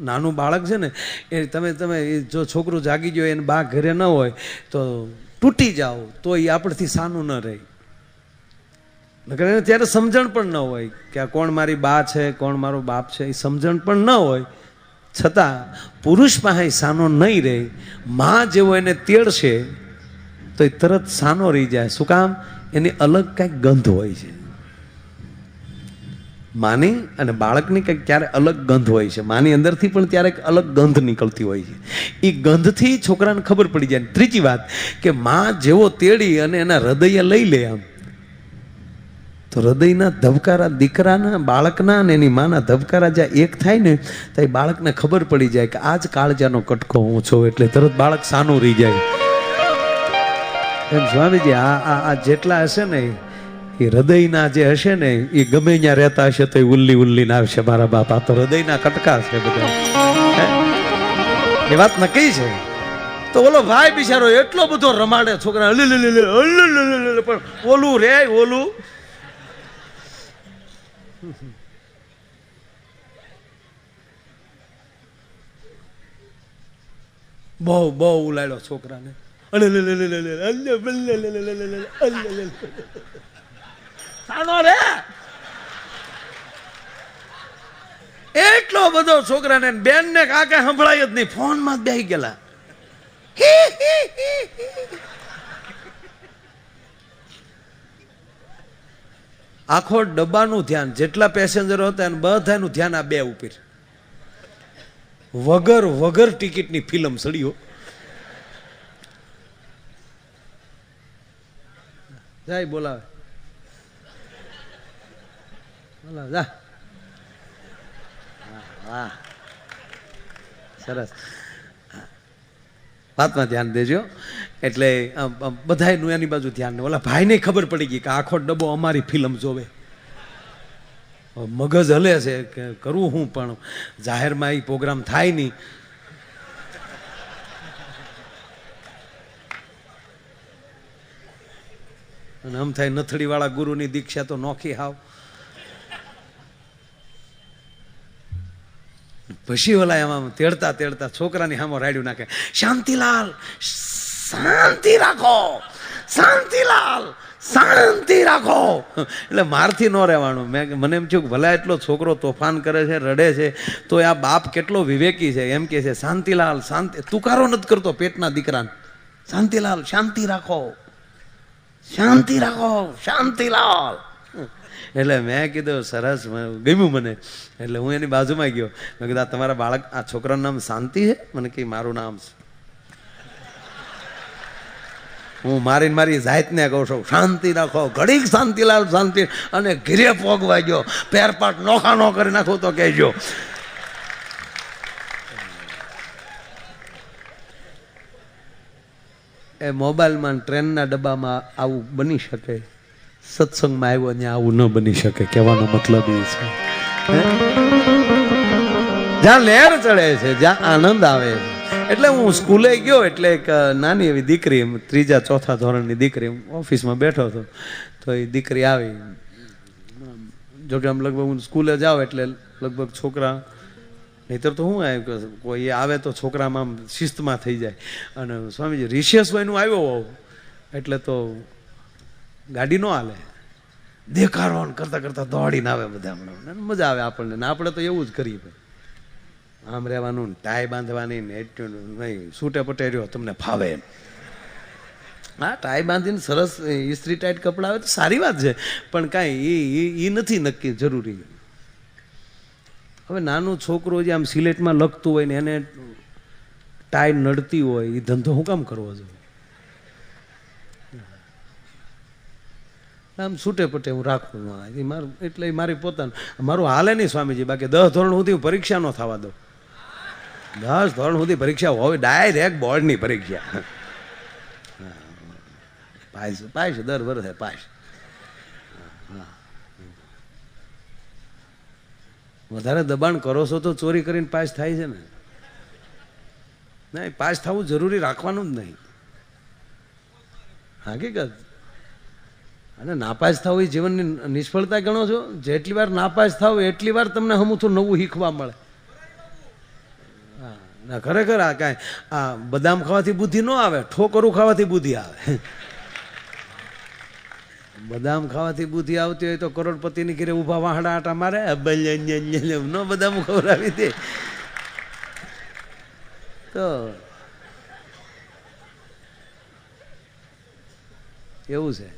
નાનું બાળક છે ને એ તમે જો છોકરું જાગી ગયો એને બા ઘરે ન હોય તો તૂટી જાઓ તો એ આપણથી સાનું ન રહે. નકર એને ત્યારે સમજણ પણ ન હોય કે આ કોણ મારી બા છે, કોણ મારો બાપ છે, એ સમજણ પણ ન હોય. છતાં પુરુષ પાસે સાનો નહીં રહે. માં જેવો એને તેડશે તો એ તરત સાનો રહી જાય. શું કામ? એની અલગ કંઈક ગંધ હોય છે. માની અને બાળકની કંઈક ક્યારેક અલગ ગંધ હોય છે. માની અંદરથી પણ ક્યારેક અલગ ગંધ નીકળતી હોય છે. એ ગંધથી છોકરાને ખબર પડી જાય. ત્રીજી વાત કે માં જેવો તેડી અને એના હૃદય લઈ લે આમ, તો હૃદયના ધબકારા દીકરાના બાળકના અને એની માના ધબકારા જ્યાં એક થાય ને તો એ બાળકને ખબર પડી જાય કે આ જ કાળજાનો કટકો હું છું. એટલે તરત બાળક સાનું રહી જાય. એમ સ્વામીજી આ જેટલા હશે ને એ હૃદયના જે હશે ને એ ગમે ત્યાં રહેતા હશે તો એ ઉલ્લી ના આવશે. મારા બાપા તો હૃદયના કટકા છે બધા. એ વાત નક્કી છે. તો ઓલો ભાઈ બિચારો એટલો બધો રમાડે છોકરા, પણ ઓલું રે ઓલું બહુ ઉલાડ્યો છોકરાને. એટલો બધો છોકરાને બેન ને કાકે સંભળાય જ નહીં. ફોન માં જ બેસી ગયેલા. આખો ડબ્બાનું ધ્યાન, જેટલા પેસેન્જરો હતા એને બધાનું ધ્યાન આ બે ઉપર. વગર ટિકિટની ફિલ્મ સળીઓ. જાય બોલાવે જા. વાહ સરસ. વાતમાં ધ્યાન દેજો. એટલે બધાયનું એની બાજુ ધ્યાન. ઓલા ભાઈને ખબર પડી ગઈ કે આખો ડબ્બો અમારી ફિલ્મ જોવે. મગજ હલે છે કે કરવું હું, પણ જાહેરમાં એ પ્રોગ્રામ થાય નહીં. અને આમ થાય નથડી વાળા ગુરુની દીક્ષા તો નોખી હાવ. પછી ઓલા એમાં તેડતા છોકરાની સામે રાડ્યું નાખે. શાંતિલાલ શાંતિ રાખો, શાંતિલાલ શાંતિ રાખો. એટલે મારથી ન રહેવાનું. મને એમ થયું કે ભલા એટલો છોકરો તોફાન કરે છે, રડે છે, તો આ બાપ કેટલો વિવેકી છે. એમ કે છે શાંતિલાલ શાંતિ. તુકારો નથી કરતો પેટના દીકરાને. શાંતિલાલ શાંતિ રાખો, શાંતિ રાખો, શાંતિલાલ. એટલે મેં કીધું સરસ, ગમ્યું મને. એટલે હું એની બાજુમાં ગયો. મેં કીધું તમારા બાળક આ છોકરાનું નામ શાંતિ છે? મને કે મારું નામ છે. હું મારી જાતને કહું છું શાંતિ રાખો. ઘડીક શાંતિલાલ શાંતિ. અને ઘીરે પોગવા ગયો. પેરપાટ નોખા નો કરી નાખું તો કહેજો. એ મોબાઈલમાં ટ્રેનના ડબ્બામાં આવું બની શકે, સત્સંગમાં આવ્યો ત્યાં આવું ન બની શકે. કહેવાનો મતલબ એ છે જ્યાં લહેર ચડે છે, જ્યાં આનંદ આવે. એટલે હું સ્કૂલે ગયો એટલે એક નાની એવી દીકરી, 3જા 4થા ધોરણની દીકરી, ઓફિસમાં બેઠો હતો. તો એ દીકરી આવી. જોકે આમ લગભગ હું સ્કૂલે જાઉં એટલે લગભગ છોકરા, નહીતર તો હું કોઈ આવે તો છોકરામાં આમ શિસ્તમાં થઈ જાય. અને સ્વામીજી રિશિયસ વયનું આવ્યો હોવ એટલે તો ગાડી ન હાલે, દેખાડો કરતા દોડીને આવે બધા. હમણાં મજા આવે આપણને. ને આપણે તો એવું જ કરીએ ભાઈ. આમ રહેવાનું, ટાઈ બાંધવાની ને નહીં, સૂટે પટે રહ્યો તમને ફાવે એમ. હા, ટાઈ બાંધીને સરસ ઇસ્ત્રી ટાઈટ કપડાં આવે તો સારી વાત છે, પણ કાંઈ એ નથી નક્કી જરૂરી. હવે નાનું છોકરો જે આમ સિલેટમાં લખતું હોય ને એને ટાઈ નડતી હોય, એ ધંધો હું કામ કરવો જોઈએ? આમ છૂટે પટે હું રાખું. મારું એટલે મારી પોતાનું મારું હાલે નહીં સ્વામીજી. બાકી 10 ધોરણ સુધી પરીક્ષા ન થવા દો. 10 ધોરણ સુધી પરીક્ષા હોય, ડાયરેક્ટ બોર્ડની પરીક્ષા. પાસ દર વર્ષે પાસ. વધારે દબાણ કરો છો તો ચોરી કરીને પાસ થાય છે ને. નહીં, પાસ થવું જરૂરી રાખવાનું જ નહીં. હકીકત. અને નાપાસ થવું એ જીવનની નિષ્ફળતા ગણો છો? જેટલી વાર નાપાસ થાવ એટલી વાર તમને હમું નવું શીખવા મળે. ના ખરેખર આ કાંઈ આ બદામ ખાવાથી બુદ્ધિ ન આવે, ઠોકરું ખાવાથી બુદ્ધિ આવે. બદામ ખાવાથી બુદ્ધિ આવતી હોય તો કરોડપતિની ઘરે ઊભા વાહડા આટા મારે ન બદામ ખવડાવી દે તો એવું છે.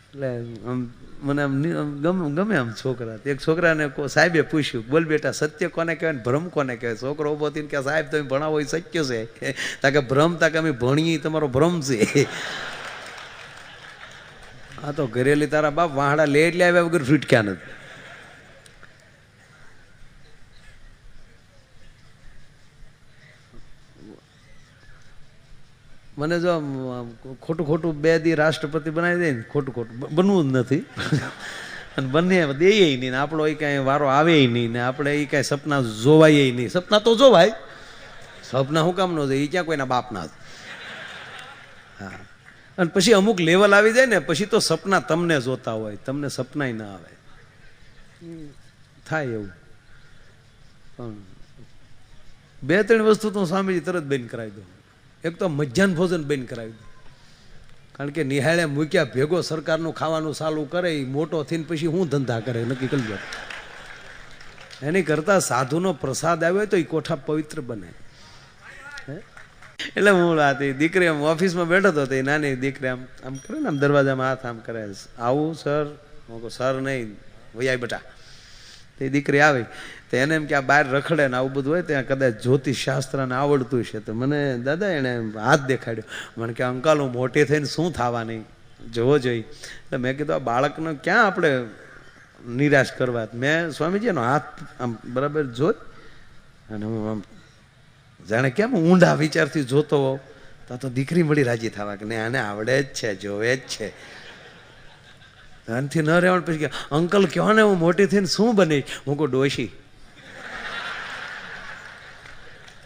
એટલે મને આમ ગમે આમ છોકરા. એક છોકરાને સાહેબે પૂછ્યું, બોલ બેટા સત્ય કોને કહેવાય ને ભ્રમ કોને કહેવાય? છોકરો ઉભો થઈને કે સાહેબ તમે ભણાવો એ સત્ય છે, તાકે ભ્રમ તાકે અમે ભણીએ તમારો ભ્રમ છે. આ તો ઘરેલી તારા બાપ વાહડા લે એટલે આવ્યા વગર ફીટક્યા નથી. મને જો ખોટું ખોટું 2 દી રાષ્ટ્રપતિ બનાવી દે ને, ખોટું ખોટું બનવું જ નથી. અને બંને દે નહીં ને આપણો એ કાંઈ વારો આવે નહીં ને આપણે એ કાંઈ સપના જોવાય નહીં. સપના તો જોવાય, સપના શું કામ ન જાય? એ ક્યાં કોઈના બાપના જ. હા, અને પછી અમુક લેવલ આવી જાય ને પછી તો સપના તમને જોતા હોય, તમને સપનાય ના આવે. થાય એવું. પણ 2-3 વસ્તુ તો સ્વામીજી તરત બંધ કરાવી દો. એક તો મધ્યાહન ભોજન બંધ કરાવી દો. કારણ કે નિહાળે મૂક્યા ભેગો સરકારનું ખાવાનું ચાલુ કરે, એ મોટો થઈને પછી હું ધંધા કરે નક્કી કરી દો. એની કરતાં સાધુનો પ્રસાદ આવ્યો હોય તો એ કોઠા પવિત્ર બને. એટલે હું આ દીકરી આમ ઓફિસમાં બેઠો હતો, એ નાની દીકરી આમ આમ કરે ને, આમ દરવાજામાં હાથ આમ કરે, આવું સર? હું કહું સર નહીં, વૈયા બેટા. એ દીકરી આવી તો એને એમ કે આ બહાર રખડે ને આવું બધું હોય, ત્યાં કદાચ જ્યોતિષ શાસ્ત્રને આવડતું છે. તો મને દાદા એણે હાથ દેખાડ્યો. મને કે અંકલ હું મોટી થઈને શું થવાની જોવો જોઈએ. એટલે મેં કીધું આ બાળકને ક્યાં આપણે નિરાશ કરવા. મેં સ્વામીજી એનો હાથ આમ બરાબર જોઈ અને હું આમ જાણે કેમ ઊંડા વિચારથી જોતો હોઉં તો દીકરી મળી રાજી થવા કે નહીં આને આવડે જ છે, જોવે જ છે. આનાથી ન રહેવાનું. પછી કે અંકલ કહો ને હું મોટી થઈને શું બની? હું કહું ડોશી.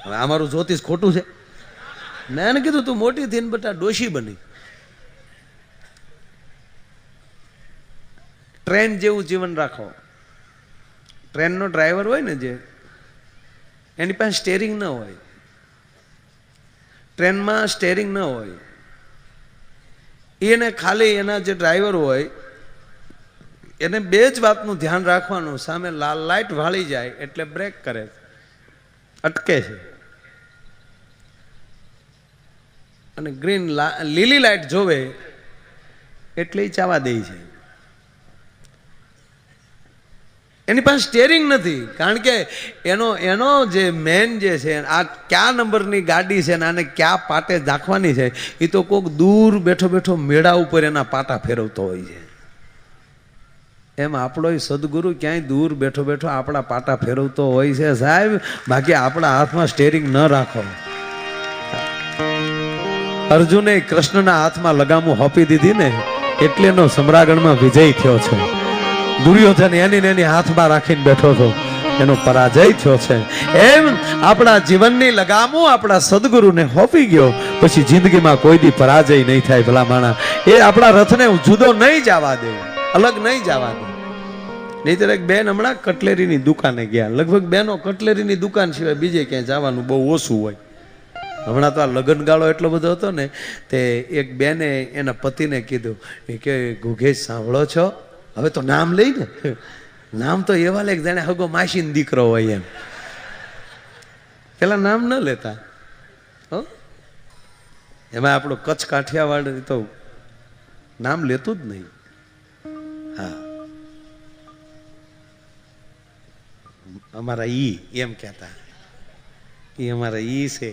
હવે અમારું જ્યોતિષ ખોટું છે? મેં એને કીધું તું મોટી થઈને બેટા ડોશી બની. ટ્રેન જેવું જીવન રાખો. ટ્રેનનો ડ્રાઈવર હોય ને જે, એની પાસે સ્ટેરિંગ ન હોય. ટ્રેનમાં સ્ટેરિંગ ન હોય. એને ખાલી એના જે ડ્રાઈવર હોય એને 2 જ વાતનું ધ્યાન રાખવાનું. સામે લાલ લાઇટ વાળી જાય એટલે બ્રેક કરે, અટકે છે. અને ગ્રીન લીલી લાઇટ જોવે એટલે ચાવા દે છે. એની પાસે સ્ટેરિંગ નથી. કારણ કે એનો જે મેન જે છે, આ કયા નંબરની ગાડી છે ને આને ક્યાં પાટે દાખવાની છે, એ તો કોઈક દૂર બેઠો બેઠો મેળા ઉપર એના પાટા ફેરવતો હોય છે. એમ આપણો સદગુરુ ક્યાંય દૂર બેઠો બેઠો આપણા પાટા ફેરવતો હોય છે સાહેબ. બાકી આપણા હાથમાં સ્ટેરિંગ ન રાખો. અર્જુને કૃષ્ણના હાથમાં લગામું હોપી દીધી ને એટલે એનો સમ્રાગણમાં વિજય થયો છે. દુર્યોધન એની હાથમાં રાખીને બેઠો હતો, એનો પરાજય થયો છે. એમ આપણા જીવનની લગામો આપણા સદગુરુને હોપી ગયો પછી જિંદગીમાં કોઈ દી પરાજય નહીં થાય. ભલા માણા એ આપણા રથને જુદો નહીં જવા દે, અલગ નહીં જવા દે. નહીતર એક બેન હમણાં કટલેરીની દુકાને ગયા. લગભગ બેનો કટલેરીની દુકાન સિવાય બીજે ક્યાંય જવાનું બહુ ઓછું હોય. હમણાં તો આ લગ્નગાળો એટલો બધો હતો ને, તે એક બેને એના પતિને કીધું કે ગુઘેશ સાંભળો છો? હવે તો નામ લઈ ને, નામ તો એવા લે જાણે હગો માસીનો દીકરો હોય એમ. પેલા નામ ન લેતા. એમાં આપણો કચ્છ કાઠિયાવાડ તો નામ લેતું જ નહીં. હા, અમારા ઈ એમ કહેતા, ઈ અમારા ઈ છે.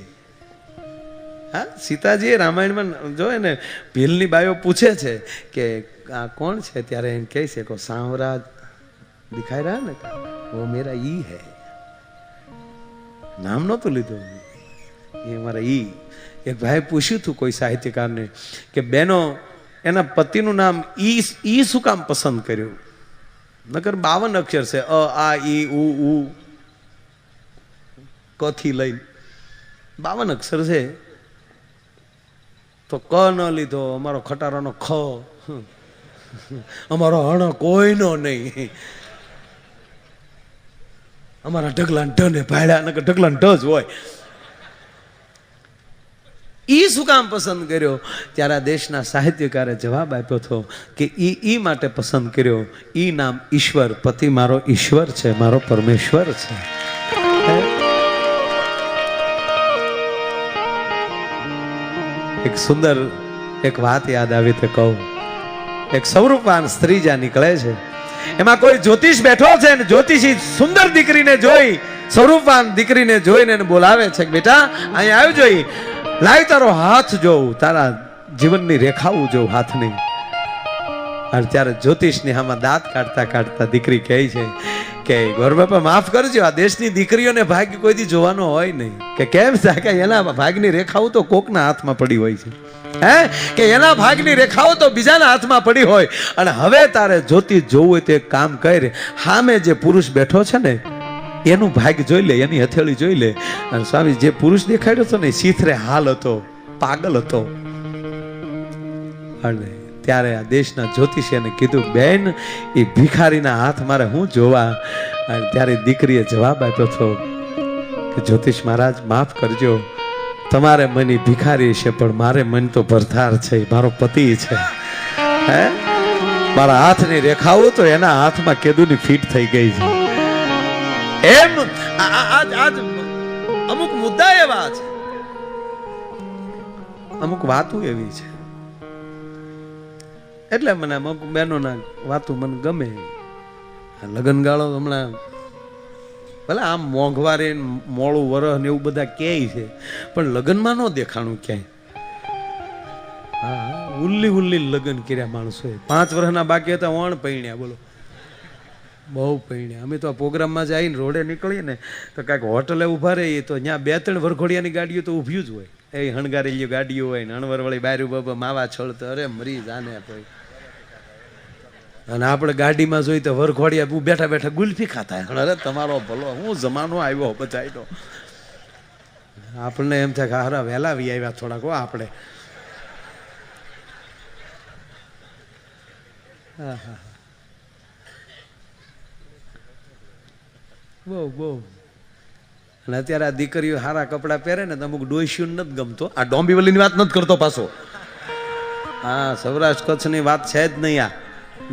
હા, સીતાજી રામાયણમાં જોયે ને, ભીલની બાઈઓ પૂછે છે કે આ કોણ છે, ત્યારે એમ કહે છે કે સાંવરા દિખાઈ રહ્યા ને, वो मेरा ઈ है. નામ નહોતું લીધું, એ અમારા ઈ. એક ભાઈ પૂછ્યું હતું કોઈ સાહિત્યકારને કે બેનો એના પતિનું નામ ઈ શું કામ પસંદ કર્યું? નકર 52 અક્ષર છે, અ આ ઈ ઉ ક થી લઈને 52 અક્ષર છે. તો ક ન લીધો, અમારો ખટારાનો ખ, અમારો હણ કોઈનો નહીં. અમારા ઢગલા ઢને ભાડ્યા નકર ઢગલા ઢ જ હોય. ઈ શું કામ પસંદ કર્યો? ત્યારે આ દેશના સાહિત્યકારે જવાબ આપ્યો હતો કે ઈ માટે પસંદ કર્યો, ઈ નામ ઈશ્વર. પતિ મારો ઈશ્વર છે, મારો પરમેશ્વર છે. એક સુંદર એક વાત યાદ આવી તે કહું. એક સૌરૂપવાન સ્ત્રી જ્યાં નીકળે છે, એમાં કોઈ જ્યોતિષ બેઠો છે ને જ્યોતિષી સુંદર દીકરીને જોઈ, સ્વરૂપવાન દીકરીને જોઈને બોલાવે છે કે બેટા અહીંયા આવી જોઈ, લાવ તારો હાથ જોઉં, તારા જીવનની રેખાઓ જોઉં હાથની. અને ત્યારે જ્યોતિષની આમાં દાંત કાઢતા કાઢતા દીકરી કહે છે કે ગોર બાપા માફ કરજો, આ દેશની દીકરીઓને ભાગ્ય કોઈથી જોવાનો હોય નહીં. કે કેમ થાય? કે એના ભાગની રેખાઓ તો કોકના હાથમાં પડી હોય છે, હે કે એના ભાગની રેખાઓ તો બીજાના હાથમાં પડી હોય. અને હવે તારે જ્યોતિષ જોવું હોય તો એક કામ કર, સામે જે પુરુષ બેઠો છે ને એનું ભાગ્ય જોઈ લે, એની હથેળી જોઈ લે. અને સ્વામી જે પુરુષ દેખાડ્યો હતો ને સીથરે હાલ હતો, પાગલ હતો. અને ત્યારે આ દેશના જ્યોતિષીને કીધું બેન એ ભિખારીના હાથ મારે હું જોવા. અને ત્યારે દીકરીએ જવાબ આપ્યો હતો કે જ્યોતિષ મહારાજ માફ કરજો, તમારે મન ભિખારી છે પણ મારે મન તો ભરથાર છે, મારો પતિ છે. હે મારા હાથની રેખાઓ તો એના હાથમાં કેદુની ફીટ થઈ ગઈ છે. એમ આજ અમુક મુદ્દા એવા છે, અમુક વાતો એવી છે. એટલે મને અમુક બહેનોના વાતો મને ગમે. લગ્ન ગાળો હમણાં ભલે આમ મોંઘવારી મોડું વરહ ને એવું બધા કહે છે, પણ લગ્નમાં ન દેખાણું ક્યાંય. હા ઉલ્લી ઉલ્લી લગ્ન કર્યા માણસોએ. 5 વર્ષના બાકી હતા વણ પૈણ્યા, બોલો બહુ પૈણ્યા. અમે તો આ પ્રોગ્રામમાં જઈને રોડે નીકળીએ ને તો કાંઈક હોટલે ઊભા રહીએ તો ત્યાં 2-3 વરઘોડિયાની ગાડીઓ તો ઊભી જ હોય. એ હણગારેલી ગાડીઓ હોય ને અણવરવાળી બારું બાબા માવા છોડતો, અરે મરી જાને કોઈ. અને આપણે ગાડીમાં જોઈ તો વરઘોડિયા બેઠા બેઠા ગુલ્ફી ખાતા. અરે તમારો ભલો, હું જમાનો આવ્યો બચાવ્યો. આપણને એમ થાય કે હારા વહેલા વી આવ્યા થોડાક હો આપણે. હા હા બહુ બહુ. અને અત્યારે આ દીકરીઓ સારા કપડાં પહેરે ને તો અમુક ડોસ્યું નથી ગમતો. આ ડોંબીવલીની વાત નથી કરતો પાછો. હા સૌરાષ્ટ્ર કચ્છની વાત છે જ નહીં, આ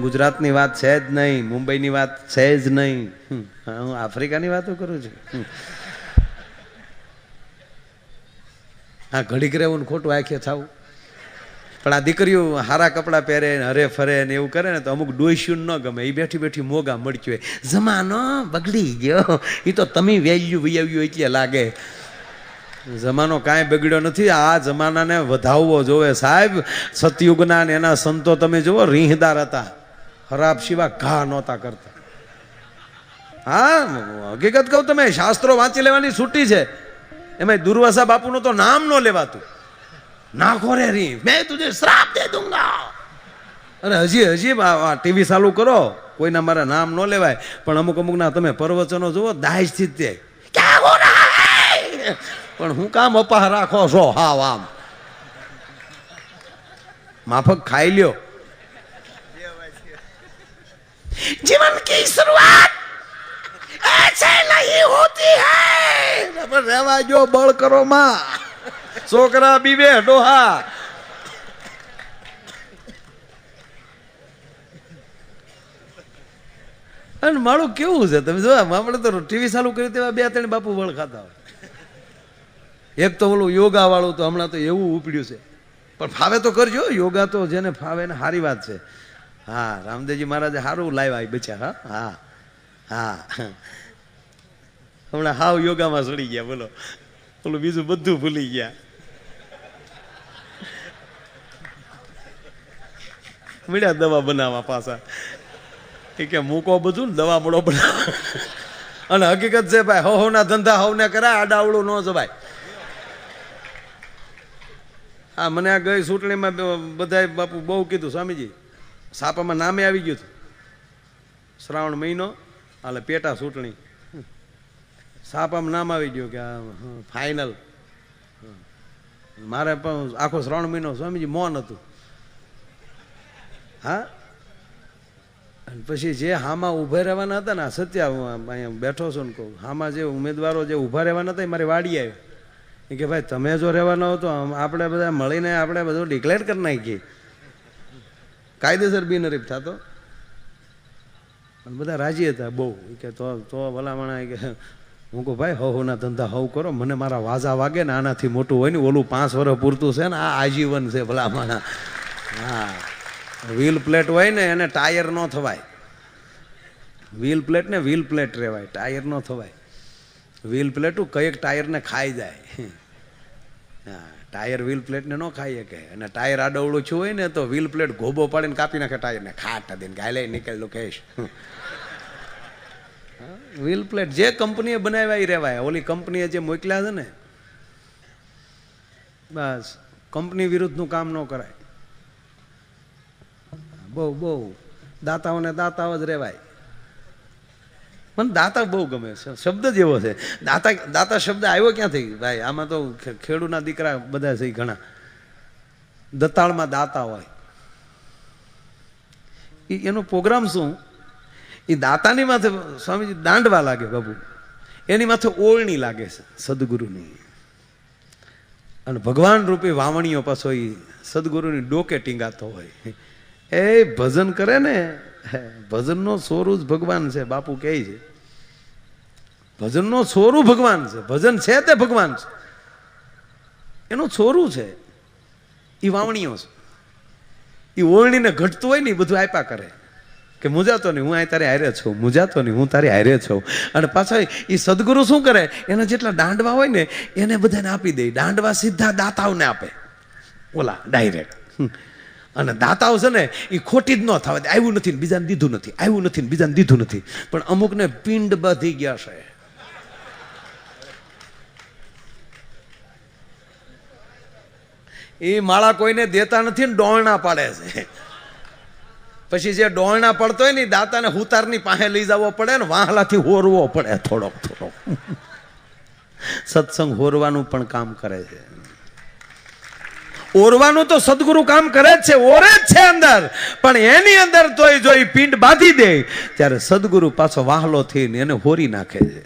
ગુજરાતની વાત છે જ નહીં, મુંબઈની વાત છે જ નહીં. હું આફ્રિકાની વાતો કરું છું. હા ઘડીક રહેવું ને ખોટું આંખે થવું. પણ આ દીકરીઓ હારા કપડાં પહેરે ને હરે ફરે ને એવું કરે ને તો અમુક ડોસ્યું ન ગમે. એ બેઠી બેઠી મોગા મળતી હોય. જમાનો બગડી ગયો, એ તો તમે વેલ્યુ વૈયાવ્યું એટલે લાગે. જમાનો કાંઈ બગડ્યો નથી. આ જમાનાને વધાવવો જોવે સાહેબ. સતયુગના ને એના સંતો તમે જુઓ, રીહદાર હતા, ખરાબ સિવા ઘા નહોતા કરતા. હા હકીકત કહું, તમે શાસ્ત્રો વાંચી લેવાની છૂટી છે. એમાં દુર્વાસા બાપુનું તો નામ ન લેવાતું. નાખો રે રી, મેં તુજે શ્રાપ દે દૂંગા. અને હજી ટીવી ચાલુ કરો, કોઈના મારા નામ ન લેવાય. પણ અમુક અમુકના તમે પ્રવચનો જુઓ, દાયજથી જ ક્યાં હો રહા હૈ, પણ હું કામ અપાહ રાખો છો? હાવ આમ માફક ખાઈ લ્યો. जीवन की शुरुआत ऐसे नहीं होती है. रेवा जो बળ કરો માં, છોકરા બીવે ડોહા. અને મારું કેવું છે તમે જો, આપણે તો ટીવી ચાલુ કર્યું તેવા 2-3 બાપુ વળ ખાતા હોય. એક તો ઓલું યોગા વાળું તો હમણાં તો એવું ઉપડ્યું છે. પણ ફાવે તો કરજો યોગા, તો જેને ફાવે ને સારી વાત છે. હા રામદેવજી મહારાજે સારું લાવ્યા બચ્યા. હા હા હમણાં હાવ યોગામાં ચડી ગયા, બોલો. ઓલું બીજું બધું ભૂલી ગયા. મળ્યા દવા બનાવવા પાછા. કે મૂકો બધું ને દવા મળો બનાવવા. અને હકીકત છે ભાઈ, હવના ધંધા હવને કરાય, આડાવડું ન જવાય. હા મને આ ગઈ ચૂંટણીમાં બધાય બાપુ બહુ કીધું, સ્વામીજી સાપામાં નામે આવી ગયું હતું. શ્રાવણ મહિનો એટલે પેટા ચૂંટણી, સાપામાં નામ આવી ગયું કે ફાઇનલ. મારે પણ આખો શ્રાવણ મહિનો સ્વામીજી મૌન હતું. હા અને પછી જે હામાં ઊભા રહેવાના હતા ને, સત્યા અહીંયા બેઠો છો ને કહું, હામાં જે ઉમેદવારો જે ઊભા રહેવાના હતા એ મારી વાડી આવી કે ભાઈ તમે જો રહેવાના હો તો આપણે બધા મળીને આપણે બધું ડિક્લેર કરી નાખીએ, કાયદેસર બિનહરીફ થતો. પણ બધા રાજી હતા બહુ કે તો ભલામણા કે હું કહું ભાઈ હવના ધંધા હવ કરો, મને મારા વાજા વાગે ને આનાથી મોટું હોય ને ઓલું 5 વર્ષ પૂરતું છે ને, આ આજીવન છે ભલામણા. હા, વ્હીલ પ્લેટ હોય ને એને ટાયર ન થવાય, વ્હીલ પ્લેટ ને વ્હીલ પ્લેટ રહેવાય, ટાયર ન થવાય. વ્હીલ પ્લેટું કઈક ટાયરને ખાઈ જાય. હા, ટાયર વ્હીલ પ્લેટને ન ખાઈ શકે, અને ટાયર આડવડું છું હોય ને તો વ્હીલ પ્લેટ ગોબો પાડીને કાપી નાખે ટાયરને, ખાટ દઈને ગાયલે નીકળેલું કહીશ. વ્હીલ પ્લેટ જે કંપનીએ બનાવ્યા એ રહેવાય, ઓલી કંપનીએ જે મોકલ્યા છે ને બસ કંપની વિરુદ્ધનું કામ ન કરાય. બહુ દાતાઓને દાતાઓ જ રહેવાય. મને દાતા બહુ ગમે છે, શબ્દ જ એવો છે. દાતા શબ્દ આવ્યો ક્યાંથી ભાઈ? આમાં તો ખેડૂના દીકરા બધા છે ઘણા, દતાળમાં દાતા હોય. એનો પ્રોગ્રામ શું? એ દાતાની માથે સ્વામીજી દાંડવા લાગે બાબુ, એની માથે ઓળણી લાગે છે સદગુરુની, અને ભગવાન રૂપી વાવણીઓ પાછો એ સદગુરુની ડોકે ટીંગાતો હોય. એ ભજન કરે ને, ભજનનો સોરું જ ભગવાન છે. બાપુ કહે છે ભજનનો સોરું ભગવાન છે, ભજન છે તે ભગવાન છે, એનું સોરું છે એ વાવણીઓ છે. એ ઓળણીને ઘટતું હોય ને એ બધું આપ્યા કરે કે મુજાતો નહીં, હું આ તારી હારે છું, મુજાતો નહીં, હું તારી હારે છું. અને પાછા એ સદગુરુ શું કરે, એના જેટલા દાંડવા હોય ને એને બધાને આપી દે. દાંડવા સીધા દાતાઓને આપે, ઓલા ડાયરેક્ટ. અને દાતાઓ છે ને એ ખોટી જ ન થવા દે, આવ્યું નથી ને બીજાને દીધું નથી, આવ્યું નથી ને બીજાને દીધું નથી. પણ અમુકને પિંડ બાંધી ગયા છે. એ માળા કોઈને દેતા નથી ને ડોળના પાડે છે. પછી જે ડોળના પડતો હોય ને દાતાને હુતારની પાસે લઈ જવો પડે ને વાહલાથી હોરવો પડે થોડોક. સત્સંગ હોરવાનું પણ કામ કરે છે. ઓરવાનું તો સદગુરુ કામ કરે જ છે, ઓરે જ છે અંદર. પણ એની અંદર તોય જો એ પિંડ બાંધી દે ત્યારે સદગુરુ પાછો વાહલો થઈને એને હોરી નાખે છે.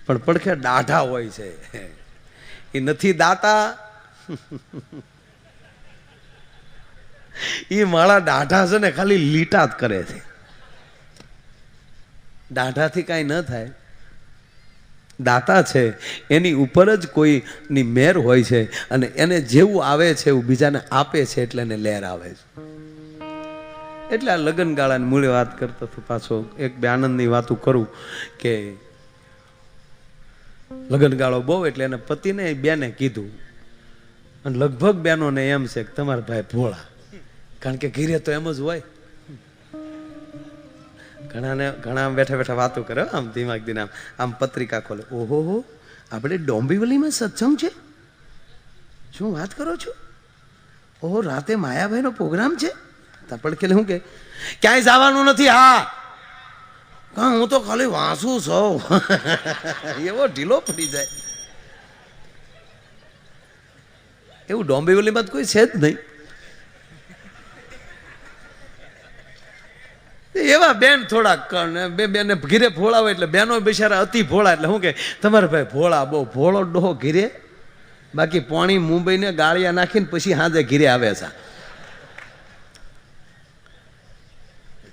પણ પડખે દાઢા હોય છે, એ નથી દાતા. એ માળા દાઢા છે ને ખાલી લીટા જ કરે છે. દાઢાથી કાંઈ ન થાય. દાતા છે એની ઉપર જ કોઈની મેર હોય છે, અને એને જેવું આવે છે એવું બીજાને આપે છે, એટલે એને લહેર આવે છે. એટલે આ લગ્ન ગાળાની મૂળે વાત કરતો હતો. પાછો એક બે આનંદની વાતો કરું કે લગ્ન ગાળો બહુ, એટલે એને પતિને બેને કીધું, અને લગભગ બેનોને એમ છે કે તમારા ભાઈ ભોળા, કારણ કે ઘીરે તો એમ જ હોય. ઘણા બેઠા બેઠા વાતો કરે, આમ દિમાગ દિન આમ પત્રિકા ખોલે, ઓહો આપણે ડોંબીવલીમાં સત્સંગ છે, શું વાત કરો છો? ઓહો રાતે માયાભાઈનો પ્રોગ્રામ છે. પડખે શું કે ક્યાંય જવાનું નથી. હા હું તો ખાલી વાંસું છું. એવો ઢીલો પડી જાય. એવું ડોંબીવલીમાં કોઈ છે જ નહીં. એવા બેન થોડાક બે બેને ઘીરે ભોળા હોય, એટલે બેનો બિચારા અતિ ભોળા. એટલે શું કે તમારા ભાઈ ભોળા, બહુ ભોળો ડોહો ઘીરે, બાકી પાણી મુંબઈને ગાળિયા નાખીને પછી હાજે ઘીરે આવે છે.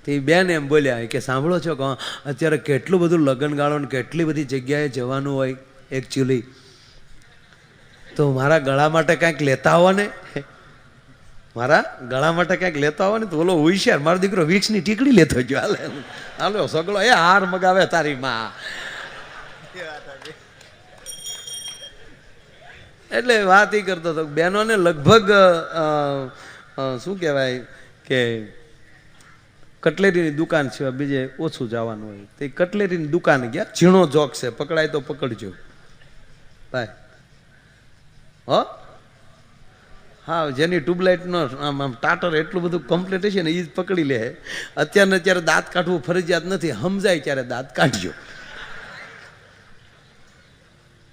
તે બેન એમ બોલ્યા કે સાંભળો છો કે અત્યારે કેટલું બધું લગ્ન ગાળો ને કેટલી બધી જગ્યાએ જવાનું હોય, એકચ્યુઅલી તો મારા ગળા માટે કાંઈક લેતા આવો ને, મારા ગળા માટે કંઈક લેતા હોય ને. તો ઓલો હોશિયાર મારો દીકરો વિક્સની ટીકડી લેતો ગયો. હાલો સગડો એ હાર મગાવે તારી માં. એટલે વાત એ કરતો હતો બેનોને લગભગ શું કહેવાય કે કટલેરીની દુકાન સિવાય બીજે ઓછું જવાનું હોય. તે કટલેરીની દુકાન ગયા, ઝીણો જોક છે, પકડાય તો પકડજો ભાઈ. હા જેની ટ્યુબલાઇટનો આમ ટાટર એટલું બધું કમ્પ્લીટ છે ને એ જ પકડી લે. અત્યારે દાંત કાઢવું ફરજિયાત નથી, સમજાય ત્યારે દાંત કાઢજો.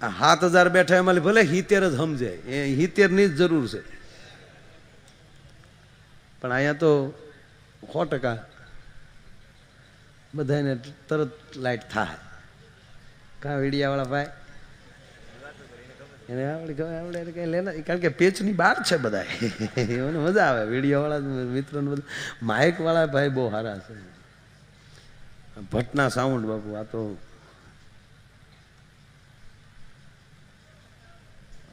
7000 બેઠા એમાં ભલે 70 જ સમજે, એ 70 ની જ જરૂર છે. પણ અહીંયા તો 100% બધાને તરત લાઈટ થાય. કાં વીડિયાવાળા ભાઈ એને આવડે કઈ લેના, કારણ કે પેચની બહાર છે બધા. એને મજા આવે વિડીયોવાળા મિત્રોને બધા. માઇકવાળા ભાઈ બહુ સારા છે. ભટ્ટના સાઉન્ડ બાપુ, આ તો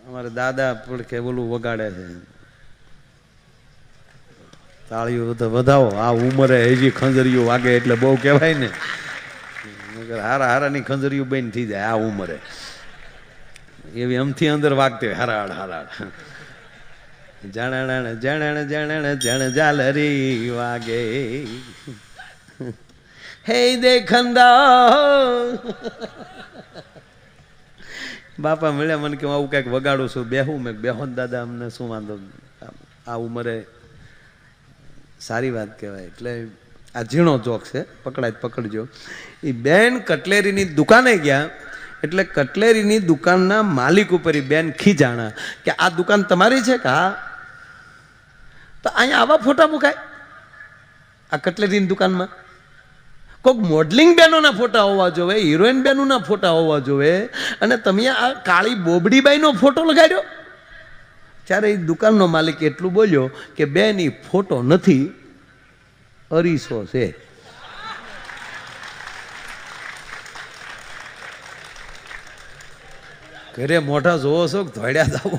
અમારે દાદા પડખે બોલું વગાડે છે. તાળીઓ વધાવો, આ ઉંમરે હજી ખંજરીઓ વાગે એટલે બહુ કહેવાય ને. હારા હારાની ખંજરીઓ બેન થઈ જાય આ ઉંમરે, એવી અમથી અંદર વાગતી હોય હરાડ હરાડ. જણ જણ જણ જણ ઝાલરી વાગે હે દેખંદા. બાપા મળ્યા મને કે હું આવું કંઈક વગાડું છું, બેહું મેં બેહો ને દાદા, અમને શું વાંધો, આ ઉંમરે સારી વાત કહેવાય. એટલે આ ઝીણો જોક છે, પકડાય પકડજો. એ બેન કટલેરીની દુકાને ગયા એટલે કટલેરીની દુકાનના માલિક ઉપર બેન ખીજાણા કે આ દુકાન તમારી છે કે હા, તો અહીંયા આવા ફોટા મુકાય આ કટલેરીની દુકાનમાં? કોઈક મોડલિંગ બહેનોના ફોટા હોવા જોવે, હિરોઈન બહેનોના ફોટા હોવા જોવે, અને તમે આ કાળી બોબડીબાઈનો ફોટો લગાડ્યો. ત્યારે એ દુકાનનો માલિક એટલું બોલ્યો કે બેન એ ફોટો નથી, અરીસો છે. ઘરે મોઢા જોવો છો ધોડ્યા જાવો.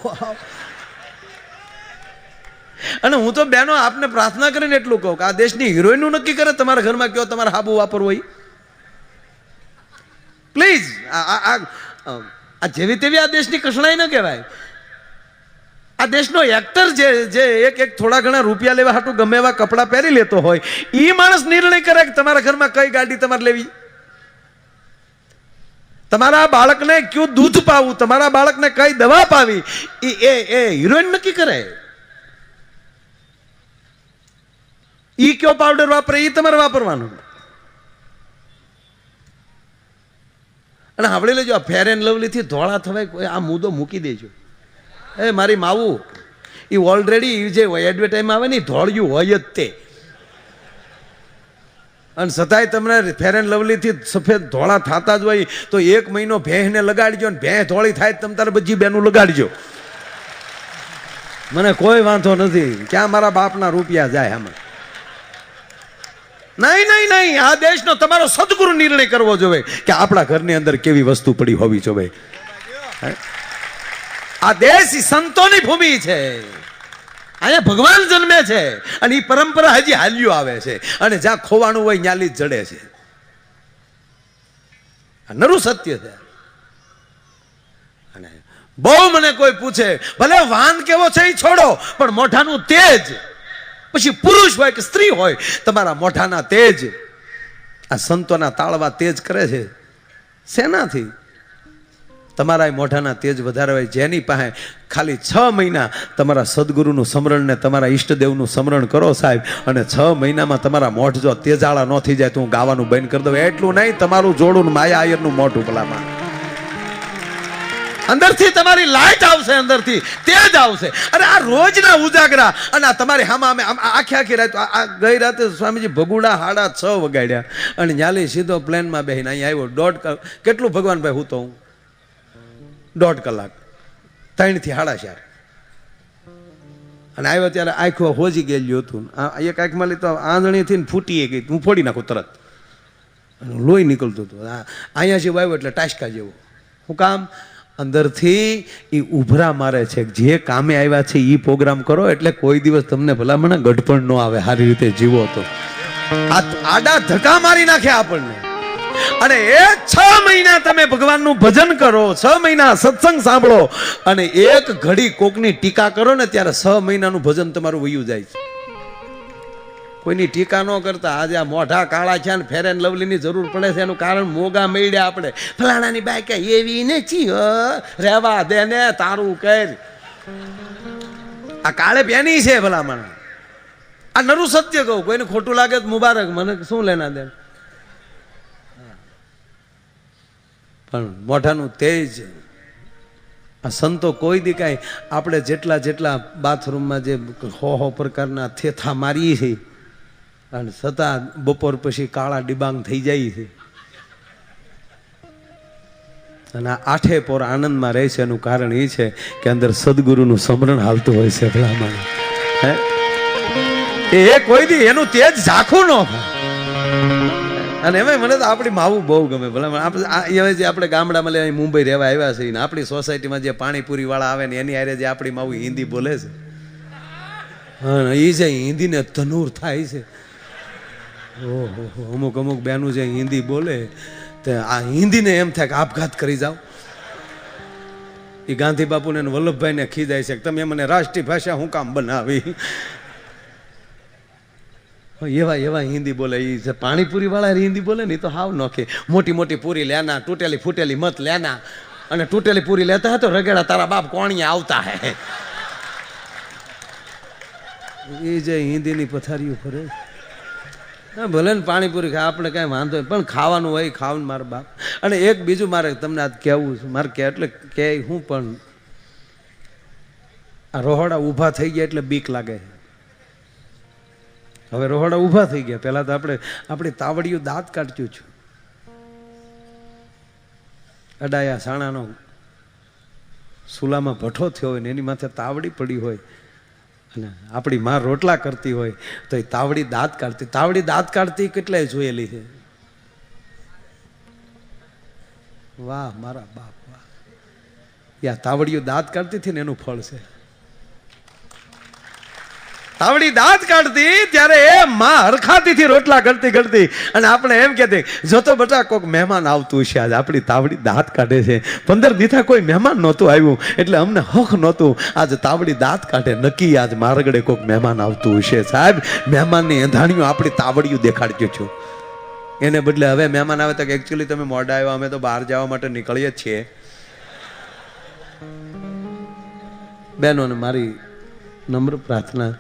અને હું તો બેનો આપને પ્રાર્થના કરીને એટલું કહું કે આ દેશની હિરોઈનનું નક્કી કરે તમારા ઘરમાં કયો તમારે હાબુ વાપરવો હોય. પ્લીઝ આ જેવી તેવી આ દેશની કસણાઈ ન કહેવાય. આ દેશનો એક્ટર જે એક થોડા ઘણા રૂપિયા લેવા હાટું ગમે એવા કપડાં પહેરી લેતો હોય, એ માણસ નિર્ણય કરે કે તમારા ઘરમાં કઈ ગાડી તમારે લેવી, તમારા બાળકને કયું દૂધ પાવું, તમારા બાળકને કઈ દવા પાવી, એ હિરોઈન નક્કી કરે. ઈ કયો પાવડર વાપરે એ તમારે વાપરવાનું. અને સાંભળી લેજો, આ ફેર એન્ડ લવલી થી ધોળા થવાય આ મુદ્દો મૂકી દેજો. એ મારી માવું એ ઓલરેડી જે એડવર્ટાઈઝમાં આવે ને ધોળિયું હોય જ તે, અને છતાંય તમને ફેર એન્ડ લવલી થી સફેદ ધોળા થતા જ હોય તો 1 મહિનો ભેંસને લગાડજો ને ભેંસ ધોળી થાય તમે તારે બધી બેનું લગાડજો. મને કોઈ વાંધો નથી, ક્યાં મારા બાપના રૂપિયા જાય આમાં. નહીં નહીં નહીં, આ દેશનો તમારો સદગુરુ નિર્ણય કરવો જોઈએ કે આપણા ઘરની અંદર કેવી વસ્તુ પડી હોવી જોઈએ. આ દેશ સંતોની ભૂમિ છે, અહીંયા ભગવાન જન્મે છે, અને એ પરંપરા હજી હાલ્યું આવે છે, અને જ્યાં ખોવાનું હોય ન્યાલી જ જડે છે. નરું સત્ય છે. અને બહુ મને કોઈ પૂછે ભલે વાન કેવો છે એ છોડો, પણ મોઢાનું તેજ, પછી પુરુષ હોય કે સ્ત્રી હોય, તમારા મોઢાના તેજ આ સંતોના તાળવા તેજ કરે છે. શેનાથી? તમારા મોઢાના તેજ વધારે હોય. જેની પાસે ખાલી 6 મહિના તમારા સદગુરુનું સ્મરણ ને તમારા ઈષ્ટદેવનું સ્મરણ કરો સાહેબ, અને 6 મહિનામાં તમારા મોઢ જો તેજાળા ન થઈ જાય તો હું ગાવાનું બંધ કરી દઉં. એટલું નહીં, તમારું જોડું માયા આયરનું મોઢું ભલામાં અંદરથી તમારી લાઈટ આવશે, અંદરથી તેજ આવશે. અરે આ રોજના ઉજાગરા, અને આ તમારી હામાં અમે આખી રાત, આ ગઈ રાતે સ્વામીજી ભગુડા 6:30 વગાડ્યા, અને ન્યાલી સીધો પ્લેનમાં બેહીને અહીંયા આવ્યો. કેટલું ભગવાનભાઈ હું તો હું 1.5 કલાક, 3 થી 4:30, અને આવ્યો ત્યારે આંખો હોજી ગયેલું હતું. એક આંખમાં લીધો આંધણીથી ફૂટી ગઈ, હું ફોડી નાખું તરત, લોહી નીકળતું હતું. અહીંયા જેવું આવ્યો એટલે ટાસકા જેવું. હું કામ અંદરથી એ ઉભરા મારે છે, જે કામે આવ્યા છે એ પ્રોગ્રામ કરો એટલે કોઈ દિવસ તમને ભલામણ ગઢપણ ન આવે. સારી રીતે જીવો તો આ આડા ધક્કા મારી નાખે આપણને. અને એ 6 મહિના તમે ભગવાનનું ભજન કરો, 6 મહિના સત્સંગ સાંભળો, અને એક ઘડી કોકની ટીકા કરો ને ત્યારે 6 મહિનાનું ભજન તમારું વયું જાય છે. કોઈની ટીકા ન કરતા આજે આ મોઢા કાળા છે ને ફેર એન્ડ લવલીની જરૂર પડે છે, એનું કારણ મોગા મળ્યા આપણે. ફલાણાની બાઈ કે એવી નથી, રેવા દે ને, તારું કર. આ કાળે પેની છે ભલામણ. આ નરું સત્ય કહું, કોઈને ખોટું લાગે તો મુબારક, મને શું લેના દે. પણ મોઢાનું તેજ આ સંતો કોઈ દી કાંઈ આપણે જેટલા બાથરૂમમાં જે હો પ્રકારના થેથા મારીએ છીએ અને છતાં બપોર પછી કાળા ડિબાંગ થઈ જાય છે અને આઠે પોર આનંદમાં રહે છે. એનું કારણ એ છે કે અંદર સદગુરુનું સ્મરણ હાલતું હોય છે. ભલામણ એ કોઈ દી એનું તેજ ઝાખું ન થાય. અને એમાં મને તો આપણી માવું બહુ ગમે. ભલામણ આપણે ગામડામાં લે મુંબઈ રહેવા આવ્યા છે ને આપણી સોસાયટીમાં જે પાણીપુરી વાળા આવે ને એની હારે જે આપણી માવું હિન્દી બોલે છે, હા, એ જે હિન્દીને તનૂર થાય છે. ઓહો, અમુક અમુક બેનું જે હિન્દી બોલે તે આ હિન્દીને એમ થાય કે આપઘાત કરી જાઓ. એ ગાંધી બાપુને વલ્લભભાઈને ખીજાય છે કે તમે મને રાષ્ટ્રીય ભાષા હું કામ બનાવી. એવા એવા હિન્દી બોલે. એ પાણીપુરી વાળા હિન્દી બોલે ને તો હાવ નોખે. મોટી મોટી પૂરી લેના, તૂટેલી ફૂટેલી મત લેના, અને તૂટેલી પૂરી લેતા હતો રગેડા તારા બાપ કોણિયા આવતા હે. એ જે હિન્દીની પથારીઓ ફરે. ભલે ને પાણીપુરી ખાય આપણે કાંઈ વાંધો નહીં, પણ ખાવાનું હોય ખાવાનું મારા બાપ. અને એક બીજું મારે તમને આજ કહેવું છે. મારે કે એટલે કે હું પણ આ રોહડા ઊભા થઈ ગયા એટલે બીક લાગે. હવે રોહડા ઊભા થઈ ગયા. પહેલા તો આપણી તાવડીયું દાંત કાઢ્યું છું. અડાયા સાણાનો સુલામાં ભઠ્ઠો થયો હોય ને એની માથે તાવડી પડી હોય અને આપણી માં રોટલા કરતી હોય તો એ તાવડી દાંત કાઢતી. તાવડી દાંત કાઢતી કેટલાય જોયેલી છે. વાહ મારા બાપ વાહ. યા તાવડીઓ દાંત કાઢતી હતી ને એનું ફળ છે. તાવડી દાંત કાઢતી ત્યારે એ માં હરખાતી થી રોટલા કરતી કરતી અને આપણે એમ કહેતી જોતો બટા કોઈક મહેમાન આવતું છે. આજ આપણી તાવડી દાંત કાઢે છે. 15 દીથા કોઈ મહેમાન નહોતું આવ્યું એટલે અમને હક નહોતું. આજ તાવડી દાંત કાઢે નક્કી આજ મારગડે કોઈક મહેમાન આવતું હશે. સાહેબ, મહેમાનની એંધાણીઓ આપણી તાવડીઓ દેખાડજો છો. એને બદલે હવે મહેમાન આવે તો એકચ્યુઅલી તમે મોડા આવ્યા, અમે તો બહાર જવા માટે નીકળીએ જ છીએ. બહેનોને મારી નમ્ર પ્રાર્થના,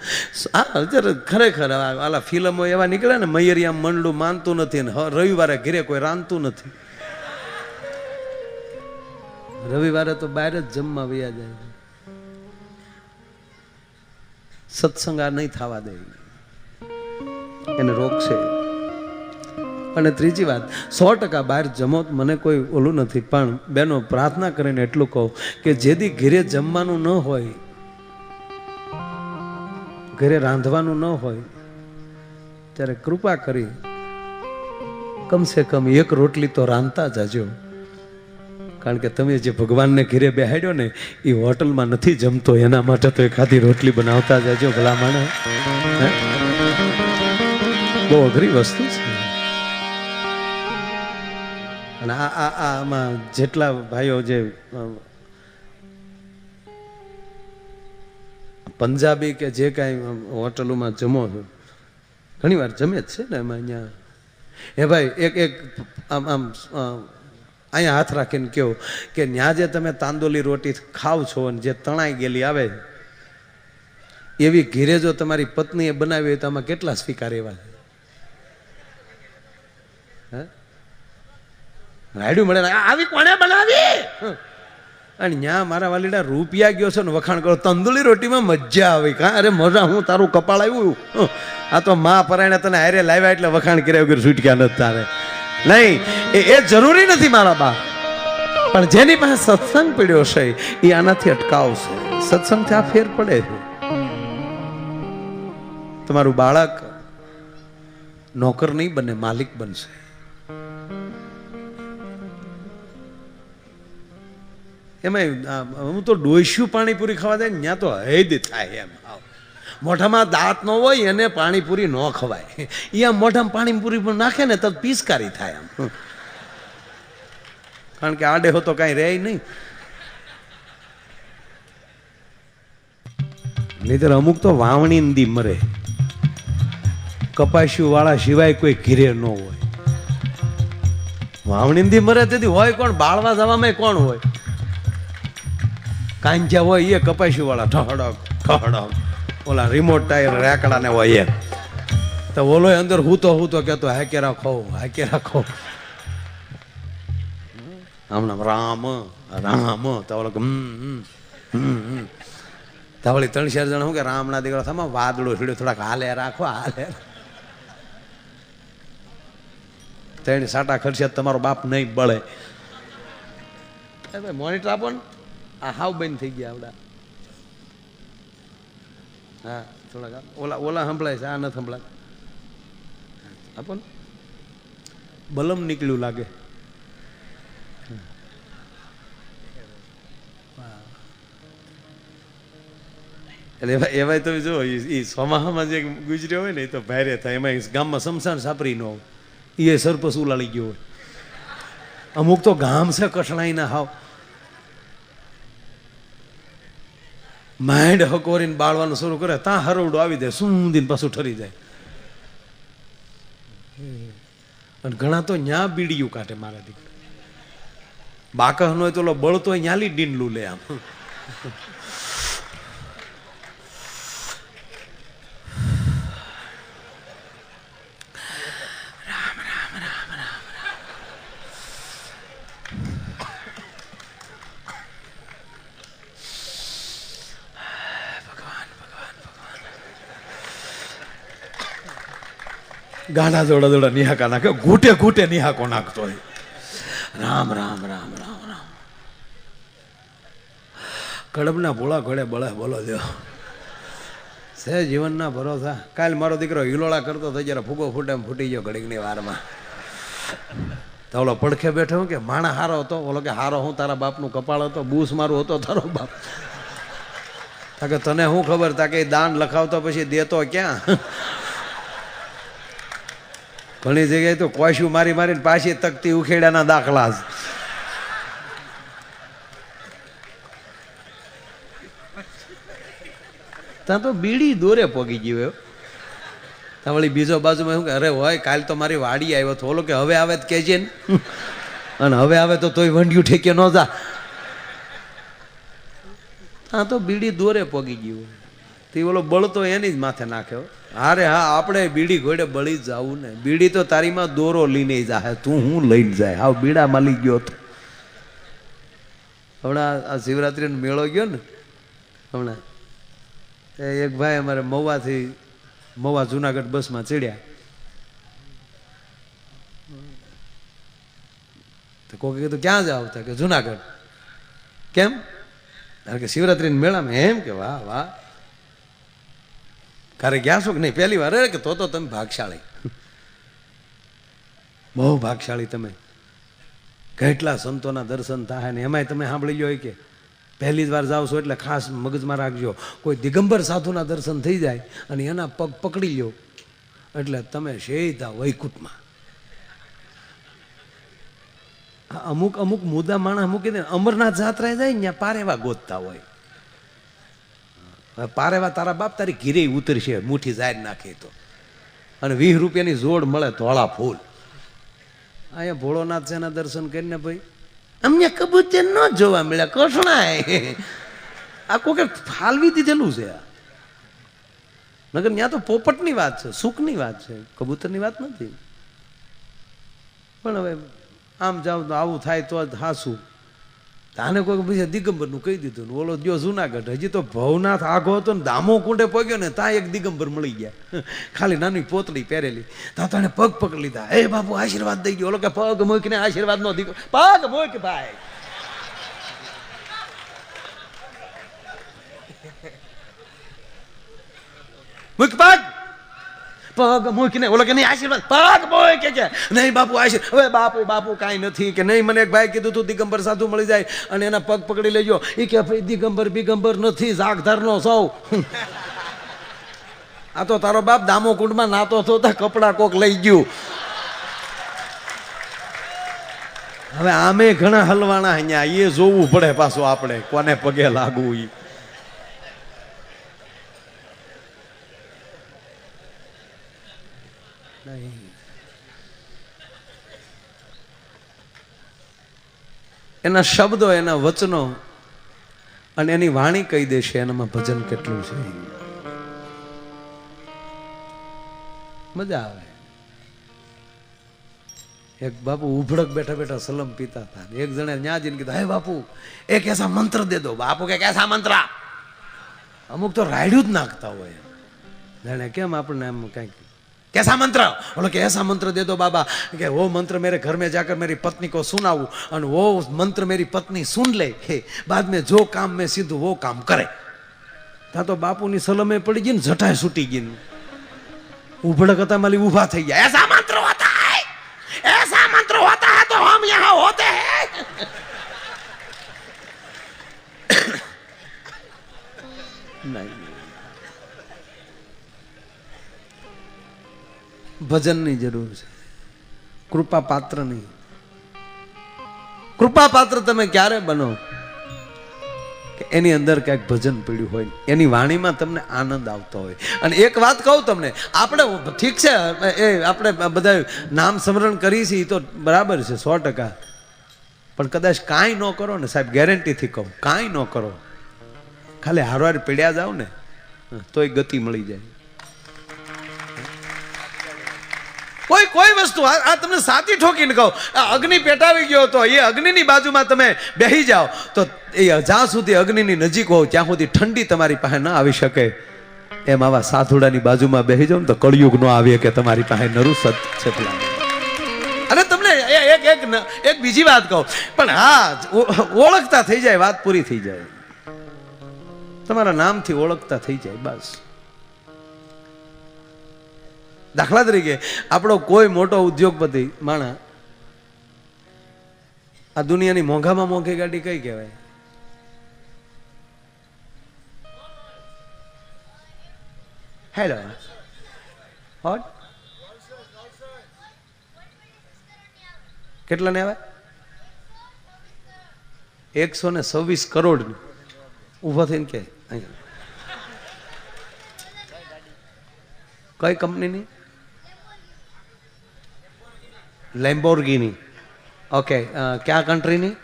ખરેખર આલા ફિલ્મો એવા નીકળે ને મયરિયા મંડળું માનતું નથી ને રવિવારે ઘરે કોઈ રાંધતું નથી. રવિવારે તો બહાર જ જમવા વયા જાય. સત્સંગ આ નહીં થવા દે, એને રોકશે. અને ત્રીજી વાત, 100% બહાર જમો મને કોઈ ઓલું નથી, પણ બેનો પ્રાર્થના કરીને એટલું કહું કે જેથી ઘરે જમવાનું ન હોય, ઘરે રાંધવાનું ન હોય ત્યારે કૃપા કરી કમસે કમ એક રોટલી તો રાંધતા જાજો. કારણ કે તમે જે ભગવાનને ઘરે બેહાડ્યો ને એ હોટલમાં નથી જમતો, એના માટે તો એકાદી રોટલી બનાવતા જાજો. ભલા માણસ, બહુ અઘરી વસ્તુ છે. અને આમાં જેટલા ભાઈઓ જે પંજાબી કે જે કાંઈ હોટલોમાં જમો છો, ઘણી વાર જમે જ છે ને એમાં અહીંયા એ ભાઈ એક આમ અહીંયા હાથ રાખીને કહો કે ત્યાં જે તમે તાંદોલી રોટી ખાવ છો અને જે તણાઈ ગયેલી આવે એવી ઘીરે જો તમારી પત્નીએ બનાવી હોય તો આમાં કેટલા સ્વીકાર એવા છે? રાયડું મળે આવી કોણે બનાવી? અને ન્યા મારા વાલીડા રૂપિયા ગયો છે ને વખાણ કરો તંદુરી રોટીમાં મજા આવી. કા અરે મજા, હું તારું કપાળ આવ્યું. આ તો માં પરાયણે તને હારે લાવ્યા એટલે વખાણ કર્યા વગર છૂટક્યા નથી તારે. નહીં, એ જરૂરી નથી મારા બા, પણ જેની પાસે સત્સંગ પડ્યો છે એ આનાથી અટકાવશે. સત્સંગથી આ ફેર પડે છે. તમારું બાળક નોકર નહીં બને, માલિક બનશે. એમાં હું તો ડોસ્યું પાણીપુરી ખાવા જાય ને ત્યાં તો હૈદ થાય. એમ મોઢામાં દાંત ન હોય એને પાણીપુરી ન ખવાય. અહીંયા મોઢામાં પાણીપુરી પણ નાખે ને તો પિચકારી થાય એમ. કારણ કે આડે હો તો કાંઈ રહે નહીં. નહીતર અમુક તો વાવણી દી મરે, કપાસ્યું વાળા સિવાય કોઈ ઘીરે ન હોય. વાવણી દી મરે તેથી હોય કોણ? બાળવા જવામાં કોણ હોય? કાંજ્યા હોય એ કપાસ્યું વાળા ઠહડક ઠહડક, ઓલા રિમોટ ટાયર રેકડા ને હોય એ તો ઓલો અંદર હૂતો કેતો હાકે રાખો હાકે રાખો. હમણાં રામ રામ તો ઓલો ધવળી 3-4 જણા શું કે રામના દીકરા થમાં વાદળો છોડ્યો થોડાક હાલે રાખો હાલે. ત્રણ સાટા ખર્ચે તમારો બાપ નહીં બળે. ભાઈ મોનિટર આપો ને. આ હાવ બંધ થઈ ગયા આવડા. હા થોડાક ઓલા સંભળાય છે, આ નથી સંભળાય. આપો ને. બલમ નીકળ્યું લાગે. એટલે એવાય તો જો એ સોમાહામાં જે ગુજર્યો હોય ને એ તો ભારે થાય. એમાં ગામમાં સમસાન સાપરી ન હોય, એ સરપસ ઉલાળી ગયો હોય. અમુક તો ગામ છે કઠણાઈના હાવ માંડ હકોરીને બાળવાનું શરૂ કરે, ત્યાં હરવડો આવી જાય, સુંદીને પાછું ઠરી જાય. અને ઘણા તો ન્યા બીડીયું કાઢે. મારા દીકરા બાકહ નો હોય તો બળતો ન્યાલી ડીંડલું લે આમ. ગાના જોડા જોડા નિહાકા નાખે, ઘૂંટે ઘૂંટે નિહાકો નાખતો હોય. રામ રામ રામ રામ રામ. કડબના ભોળા ઘોડે બળે બોલો દો છે જીવનના ભરોસા. કાલ મારો દીકરો હિલોળા કરતો થઈ, જયારે ફૂગો ફૂટે એમ ફૂટી ગયો ઘડીકની વારમાં. તો ઓલો પડખે બેઠો કે માણા હારો હતો. ઓલો કે હારો હું તારા બાપનું કપાળ હતો, બૂસ મારું હતો તારો બાપ. તાકે તને શું ખબર, તાકે દાન લખાવતો પછી દેતો ક્યાં. ઘણી જગ્યાએ તો કોશ્યું મારી મારીને પાછી તકતી ઉખેડાના દાખલા જ. ત્યાં તો બીડી દોરે પોગી ગયો. ત્યાં વળી બીજો બાજુમાં શું કે અરે હોય કાલ તો મારી વાડી આવ્યો હતો. ઓલો કે હવે આવે તો કહેજે ને. અને હવે આવે તો તોય વંડિયું ઠેકે ન જા. ત્યાં તો બીડી દોરે પોગી ગયું. તે ઓલો બળતો એની જ માથે નાખ્યો. અરે હા, આપણે બીડી ઘોડે બળી જ જવું ને. બીડી તો તારીમાં દોરો લઈને જાય, તું હું લઈને જાય. હાવ બીડા માલી ગયો હતો. હમણાં આ શિવરાત્રીનો મેળો ગયો ને હમણાં, એક ભાઈ અમારે મહુવા જુનાગઢ બસમાં ચડ્યા. તો કોઈ કીધું ક્યાં જાવ? કે જુનાગઢ. કેમ? કે શિવરાત્રીના મેળામાં. એમ કે વાહ વાહ, કારે ગયા છો કે નહીં? પહેલી વાર. કે તો તમે ભાગશાળી, બહુ ભાગશાળી તમે. કેટલા સંતોના દર્શન થાય ને એમાંય તમે સાંભળી લો કે પહેલી જ વાર જાઓ છો એટલે ખાસ મગજમાં રાખજો, કોઈ દિગંબર સાધુના દર્શન થઈ જાય અને એના પગ પકડી લો એટલે તમે સીધા વૈકુંઠમાં. અમુક અમુક મુદ્દા માણસ મૂકી દે. અમરનાથ જાત્રાએ જાય ને ત્યાં પારેવા ગોતતા હોય. પારેવા તારા બાપ તારી ઘીરે ઉતરશે, મુઠ્ઠી જાહેર નાખી તો. અને 20 રૂપિયાની જોડ મળે ધોળા ફૂલ. અહીંયા ભોળોનાથ છે એના દર્શન કરીને ભાઈ અમને કબૂતર ન જોવા મળ્યા. કૃષ્ણાય આ કોઈ ફાલવી દીધેલું છે. નગર ત્યાં તો પોપટની વાત છે, સુખની વાત છે, કબૂતરની વાત નથી. પણ હવે આમ જાવ તો આવું થાય તો જ હાસું. આને કોઈ બીજા દિગંબરનું કહી દીધું ને ઓલો ગયો જુનાગઢ. હજી તો ભવનાથ આઘો હતો ને દામો કુંડે પગ્યો ને ત્યાં એક દિગંબર મળી ગયા, ખાલી નાની પોતળી પહેરેલી. ત્યાં તો એને પગ પકડી લીધા. એ બાપુ આશીર્વાદ દઈ ગયો. ઓલો કે પગ મૂકીને આશીર્વાદ નો દીકરો. પગ મૂક ભાઈ. મૂક પગ. પગ મૂકીને ઓલો કે નહીં આશીર્વાદ. પગ મૂકે કે નહીં બાપુ આશીર્વાદ. હવે બાપુ બાપુ કાંઈ નથી કે નહીં. મને એક ભાઈ કીધું તું દિગંબર સાધુ મળી જાય અને એના પગ પકડી લેજો. એ કે ભાઈ દિગંબર બિગંબર નથી, જાગધરનો સૌ. આ તો તારો બાપ દામો કુંડમાં નાતો થતો કપડા કોક લઈ ગયું. હવે આમે ઘણા હલવાણા અહીંયા, એ જોવું પડે પાછું આપણે કોને પગે લાગવું. ઈ એના શબ્દો, એના વચનો અને એની વાણી કહી દેશે એનામાં ભજન કેટલું છે. મજા આવે. એક બાપુ ઉભડક બેઠા બેઠા સલમ પીતા હતા. એક જણે ન્યા જઈને કીધું, હે બાપુ એક એસા મંત્ર દે દો. બાપુ કે કેસા મંત્ર? અમુક તો રાયડું જ નાખતા હોય. જાણે કેમ આપણને એમ કંઈક कैसा मंत्र? बोलो कि ऐसा मंत्र दे दो बाबा कि वो मंत्र मेरे घर में जाकर मेरी पत्नी को सुनाऊं और वो मंत्र मेरी पत्नी सुन ले के बाद में जो काम में सीधું वो काम करे. ત્યાં તો બાપુની સલમે પડી ગઈ ને જટાય છૂટી ગઈ. ઉભડક હતા માલી ઊભા થઈ ગયા. ऐसा मंत्र होता है, ऐसा मंत्र होता है तो हम यहाँ होते हैं. नहीं, ભજનની જરૂર છે, કૃપા પાત્ર નહીં. કૃપા પાત્ર તમે ક્યારે બનો કે એની અંદર ક્યાંક ભજન પડ્યું હોય, એની વાણીમાં તમને આનંદ આવતો હોય. અને એક વાત કહું તમને, આપણે ઠીક છે એ આપણે બધા નામ સ્મરણ કરીએ છીએ તો બરાબર છે 100%, પણ કદાચ કાંઈ ન કરો ને સાહેબ, ગેરંટીથી કહું, કાંઈ ન કરો, ખાલી હારવાર પીડ્યા જાવ ને તોય ગતિ મળી જાય. કોઈ વસ્તુ આ તમને સાચી ઠોકીને કહો, અગ્નિ પેટાવી ગયો તો એ અગ્નિની બાજુમાં તમે બેસી જાઓ તો એ જ્યાં સુધી અગ્નિની નજીક હો ત્યાં સુધી ઠંડી તમારી પાસે ન આવી શકે. એમ આવા સાથુડાની બાજુમાં બેસી જાઓ ને તો કળિયુગ ન આવે કે તમારી પાસે નરું સત છે. અને તમને એક બીજી વાત કહું, પણ હા ઓળખતા થઈ જાય, વાત પૂરી થઈ જાય, તમારા નામથી ઓળખતા થઈ જાય બસ. દાખલા તરીકે આપણો કોઈ મોટો ઉદ્યોગપતિ માણા, આ દુનિયાની મોંઘામાં મોંઘી ગાડી કઈ કહેવાય? હેલો હોટ કેટલા ને આવે? 126 કરોડ. ઉભો થઈને કે કઈ કંપનીની? લેમ્બોર્ગિની. ઓકે, ક્યાં કન્ટ્રીની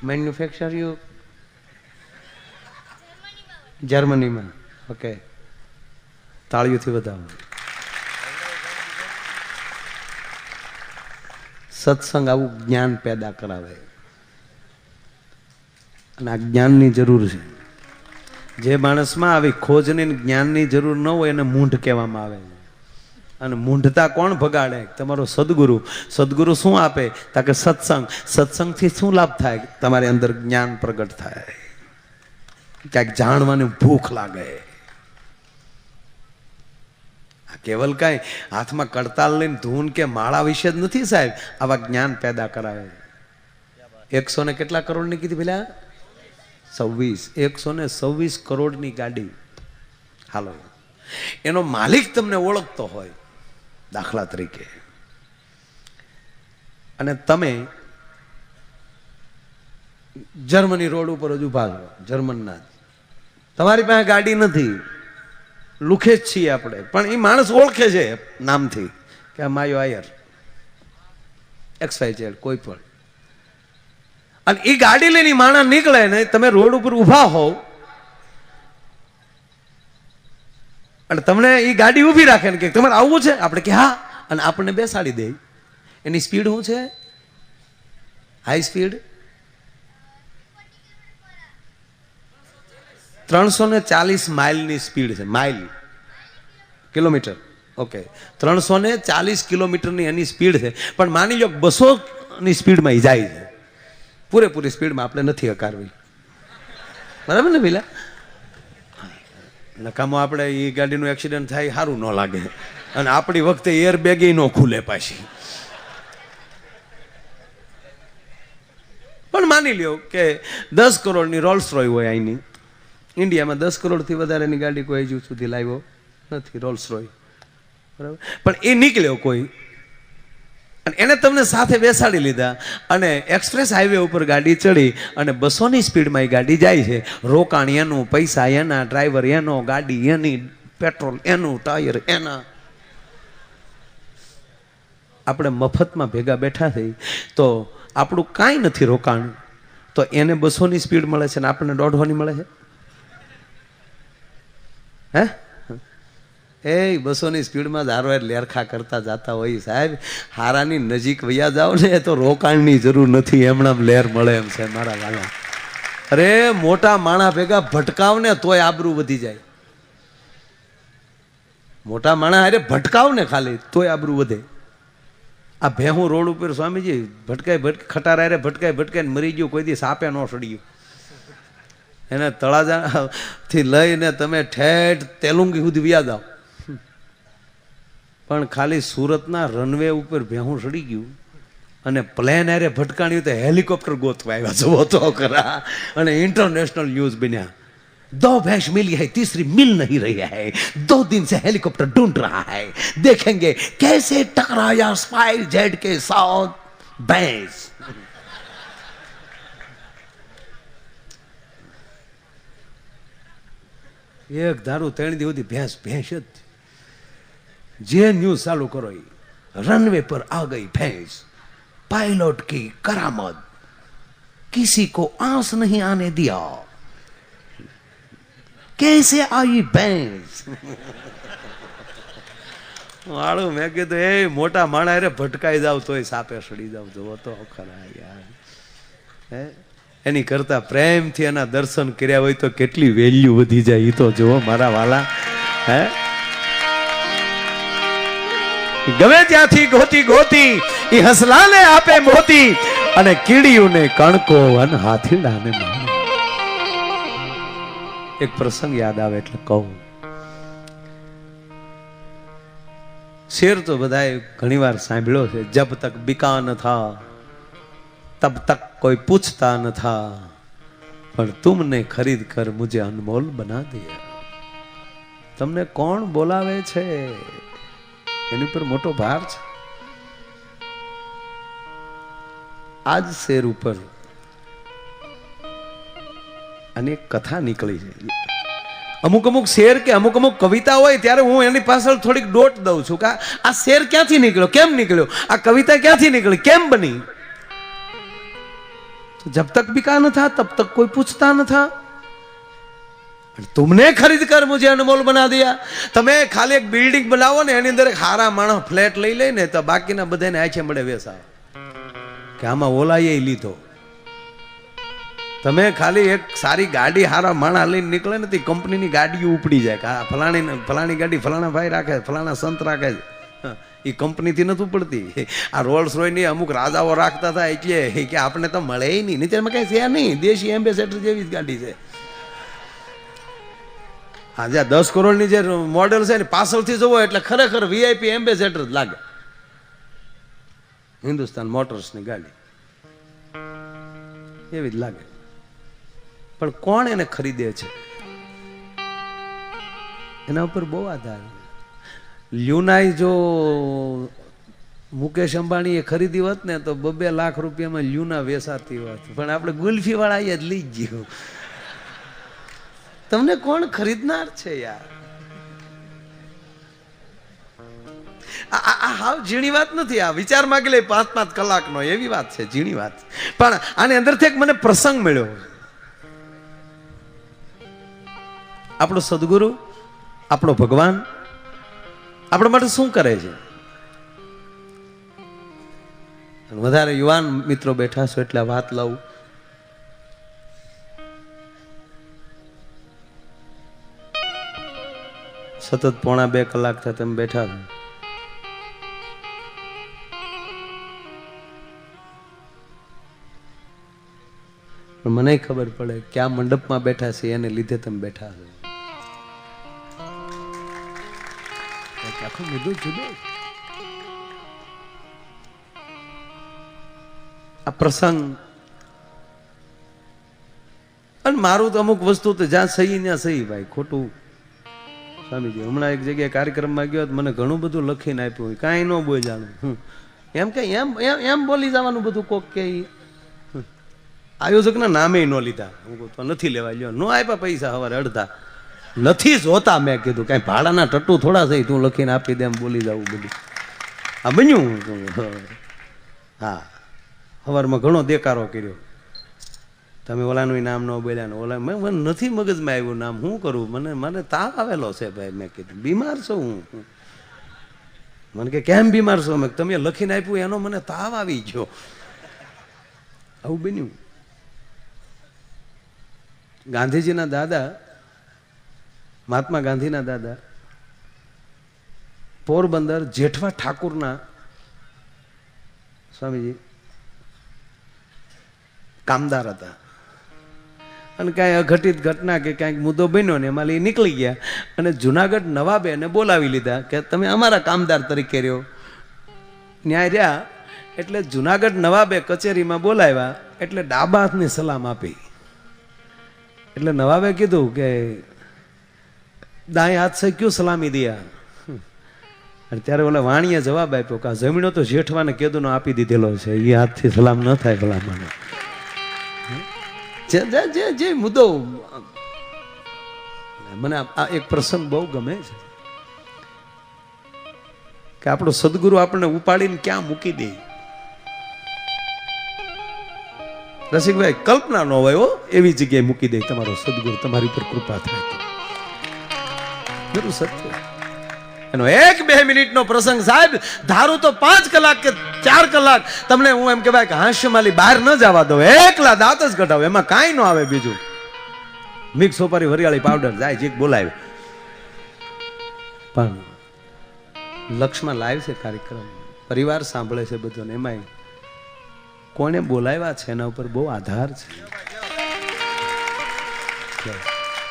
મેન્યુફેક્ચર? યુ જર્મનીમાં. ઓકે, તાળીઓથી વધાવો. સત્સંગ આવું જ્ઞાન પેદા કરાવે અને આ જ્ઞાનની જરૂર છે. જે માણસમાં આવી ખોજની જ્ઞાનની જરૂર ન હોય એને મૂંઢ કહેવામાં આવે. અને મૂંઢતા કોણ ભગાડે? તમારો સદગુરુ. સદગુરુ શું આપે? તાકે સત્સંગ. સત્સંગથી શું લાભ થાય? તમારી અંદર જ્ઞાન પ્રગટ થાય, ક્યાંક જાણવાની ભૂખ લાગે. આ કેવલ કાંઈ હાથમાં કડતાલ લઈને ધૂન કે માળા વિશે જ નથી સાહેબ, આવા જ્ઞાન પેદા કરાવે. 100 ને કેટલા કરોડની કીધી પેલા? 126 કરોડની ગાડી. હાલો, એનો માલિક તમને ઓળખતો હોય દાખલા તરીકે, અને તમે જર્મની રોડ ઉપર જ ઉભા છો, જર્મનના, તમારી પાસે ગાડી નથી, લુખે જ છીએ આપણે, પણ એ માણસ ઓળખે છે નામથી કે આ માયો આયર XYZ કોઈ પણ. અને એ ગાડી લઈને માણસ નીકળે ને તમે રોડ ઉપર ઊભા હોવ અને તમને એ ગાડી ઊભી રાખે ને કે તમારે આવવું છે? આપણે કે હા, અને આપણને બેસાડી દે. એની સ્પીડ શું છે? હાઈ સ્પીડ 340 માઇલની સ્પીડ છે. Mile kilometre. ઓકે, 340 કિલોમીટરની એની સ્પીડ છે. પણ માની લો 200ની સ્પીડમાં જાય છે. પૂરેપૂરી સ્પીડમાં આપણે નથી હકારવી, બરાબર ને પેલા? નકામો આપણે એ ગાડીનું એક્સિડન્ટ થાય સારું ન લાગે, અને આપણી વખતે એર બેગ ન ખુલે પાછી. પણ માની લ્યો કે 10 કરોડની રોલ્સ રોય હોય અહીંની, ઇન્ડિયામાં 10 કરોડથી વધારેની ગાડી કોઈ હજુ સુધી લાવ્યો નથી, રોલ્સ રોય, બરાબર? પણ એ નીકળ્યો કોઈ, અને એને તમને સાથે બેસાડી લીધા અને એક્સપ્રેસ હાઈવે ઉપર ગાડી ચડી અને 200ની સ્પીડમાં એ ગાડી જાય છે. રોકાણ એનું, પૈસા એના, ડ્રાઈવર એનો, ગાડી એની, પેટ્રોલ એનું, ટાયર એના. આપણે મફતમાં ભેગા બેઠા થઈ તો આપણું કાંઈ નથી રોકાણ, તો એને 200ની સ્પીડ મળે છે ને આપણને 150ની મળે છે. હે એ 200ની સ્પીડમાં ધારવાર લેરખા કરતા જતા હોય સાહેબ. હારાની નજીક વયા જાઓ ને તો રોકાણની જરૂર નથી, એમણામ લેર મળે એમ છે મારા વાલા. અરે મોટા માણા ભેગા ભટકાવ ને તોય આબરૂ વધી જાય. મોટા માણસ અરે ભટકાવ ને ખાલી તોય આબરૂ વધે. આ ભેહું રોડ ઉપર સ્વામીજી ભટકાય ખટારા રે ભટકાય મરી ગયું, કોઈ દી સાપે ન સડ્યું. એને તળાજાથી લઈને તમે ઠેઠ તેલુંગી સુધી વ્યાજ આવો, પણ ખાલી સુરતના રનવે ઉપર ભેહું સડી ગયું અને પ્લેન અરે ભટકાણ્યું તો હેલિકોપ્ટર ગોતવા આવ્યા જુઓ તો ખરા, અને ઇન્ટરનેશનલ ન્યૂઝ બન્યા. 2 भैंस मिली है, तीसरी मिल नहीं रही है, 2 दिन से हेलीकॉप्टर ढूंढ रहा है, देखेंगे कैसे टकराया स्पाइस जेट के साथ भैंस. એક ધારું 3 દી સુધી ભેંસ જ. જે ન્યૂઝ ચાલુ કરો રનवे पर आ गई भैंस, पायलट की करामत, किसी को आंस नहीं आने दिया, कैसे आई भैंस. વાળું મેં કીધું એ મોટા માણા રે ભટકાઈ જાવ તોય સાપે સડી જાવ જુઓ તો ખરા યાર. હે એની કરતા પ્રેમથી એના દર્શન કર્યા હોય તો કેટલી વેલ્યુ વધી જાય એ તો જુઓ મારા વાલા. હે ગમે ત્યાંથી ગોતી એ હસલાને આપે મોતી, અને કીડીઓને કણકો અને હાથીડાને મારે. એક પ્રસંગ યાદ આવે એટલે કહું. શેર તો બધાએ ઘણી વાર સાંભળ્યો છે. જબ તક બિકા ન થા તબ તક કોઈ પૂછતા ન થા, પણ તુમને ખરીદ કર મુझे અનમોલ બના દિયા. તમને કોણ બોલાવે છે એની પર મોટો ભાર છે. આજ શેર ઉપર અને એક કથા નીકળી છે. અમુક શેર કે અમુક કવિતા હોય ત્યારે હું એની પાછળ થોડીક ડોટ દઉં છું કે આ શેર ક્યાંથી નીકળ્યો, કેમ નીકળ્યો, આ કવિતા ક્યાંથી નીકળી, કેમ બની. જબ તક બિકા ન થા તબ તક કોઈ પૂછતા ન થા, તુમને ખરીદ કર મુझे અનમોલ બના દિયા. તમે ખાલી એક બિલ્ડિંગ બનાવો ને એની અંદર એક હારા માણસ ફ્લેટ લઈ લઈને તો બાકીના બધાને આંખે મળે વેસાવે કે આમાં ઓલાએ લીધો. તમે ખાલી એક સારી ગાડી હારા માણા લઈને નીકળે ને તે કંપનીની ગાડીઓ ઉપડી જાય કે ફલાણી ગાડી ફલાણા ભાઈ રાખે, ફલાણા સંત રાખે છે. એ કંપનીથી નથી ઉપડતી. આ રોલ્સ રોયની અમુક રાજાઓ રાખતા હતા એટલે કે આપણે તો મળે નહીં, નીચેમાં કઈ છે નહીં, દેશી એમ્બેસેડર જેવી જ ગાડી છે. હા, જ્યાં 10 કરોડની જે મોડેલ છે ને પાછળથી જોવો એટલે ખરેખર વીઆઈપી એમ્બેસેડર જ લાગે. હિન્દુસ્તાન મોટર્સની ગાડી એવી જ લાગે. પણ કોણ એને ખરીદે છે એના ઉપર બહુ આધાર. લ્યુનાઈ જો મુકેશ અંબાણી એ ખરીદી હોત ને તો 2 લાખ રૂપિયામાં લ્યુના વેચાતી હોત, પણ આપણે ગુલ્ફી વાળા જ લઈ ગયું. તમને કોણ ખરીદનાર છે યાર. આ હાવ ઝીણી વાત નથી. આ વિચાર માંગી લે 5-5 કલાકનો એવી વાત છે, ઝીણી વાત. પણ આની અંદરથી એક મને પ્રસંગ મળ્યો. આપણો સદગુરુ, આપણો ભગવાન આપણા માટે શું કરે છે. વધારે યુવાન મિત્રો બેઠા છો એટલે વાત લઉં. સતત 1.5-2 કલાક થયા તમે બેઠા છો. પણ મને ખબર પડે કે આ મંડપમાં બેઠા છે એને લીધે તમે બેઠા છો. આખું બધું જુદું. આ પ્રસંગ અને મારું તો અમુક વસ્તુ તો જ્યાં સહી ત્યાં સહી ભાઈ, ખોટું સ્વામીજી. હમણાં એક જગ્યાએ કાર્યક્રમમાં ગયો મને ઘણું બધું લખીને આપ્યું હોય, કાંઈ ન બોલ્યાનું. એમ કે એમ બોલી જવાનું બધું. કોક કે આયોજકના નામે ન લીધા. હું તો નથી લેવા લ્યો, ન આપ્યા પૈસા સવારે અડધા નથી જોતા. મેં કીધું કાંઈ ભાડાના ટટ્ટુ થોડા થઈ તું લખીને આપી દે એમ બોલી જવું બધું. આ બન્યું. હા, સવારમાં ઘણો દેકારો કર્યો. તમે ઓલાનું નામ ન બોલ્યા ને ઓલા મને નથી મગજમાં આવ્યું નામ. શું કરું, મને તાવ આવેલો છે ભાઈ. મેં કીધું બીમાર છો હું. મને કે કેમ બીમાર છો? મેં તમે લખીને આપ્યું એનો મને તાવ આવી ગયો. આવું બન્યું. ગાંધીજીના દાદા, મહાત્મા ગાંધીના દાદા પોરબંદર જેઠવા ઠાકુરના સ્વામીજી કામદાર હતા અને કાંઈ અઘટિત ઘટના કે કાંઈક મુદ્દો બન્યો ને એમાં નીકળી ગયા અને જુનાગઢ નવાબે એને બોલાવી લીધા કે તમે અમારા કામદાર તરીકે રહ્યો. ન્યાય રહ્યા એટલે જુનાગઢ નવાબે કચેરીમાં બોલાવ્યા એટલે ડાબા હાથની સલામ આપી. એટલે નવાબે કીધું કે દાएं हाथ से क्यों सलामी दिया? અને ત્યારે ઓલા વાણીએ જવાબ આપ્યો કે આ જમીનો તો જેઠવાને કેદુનો આપી દીધેલો છે, એ હાથથી સલામ ન થાય ભલામણ. જે મુદ્દો મને આ એક પ્રસંગ બહુ ગમે છે કે આપણો સદગુરુ આપણને ઉપાડીને ક્યાં મૂકી દે. રસિકભાઈ કલ્પના ન હોય હો, એવી જગ્યાએ મૂકી દે તમારો સદગુરુ, તમારી ઉપર કૃપા થાય તો બરું સત્ય. એનો 1-2 મિનિટનો પ્રસંગ સાહેબ, ધારું તો 5 કલાક કે 4 કલાક તમને હું એમ કહેવાય કે હાસ્યમાલી બહાર ન જવા દો, એકલા દાંત જ કઢાવો, એમાં કાંઈ ન આવે બીજું. મિક્સ સોપારી વરિયાળી પાવડર જાય જે બોલાવે. પણ લક્ષમાં લાઈવ છે કાર્યક્રમ, પરિવાર સાંભળે છે બધું, એમાં કોને બોલાવ્યા છે એના ઉપર બહુ આધાર છે.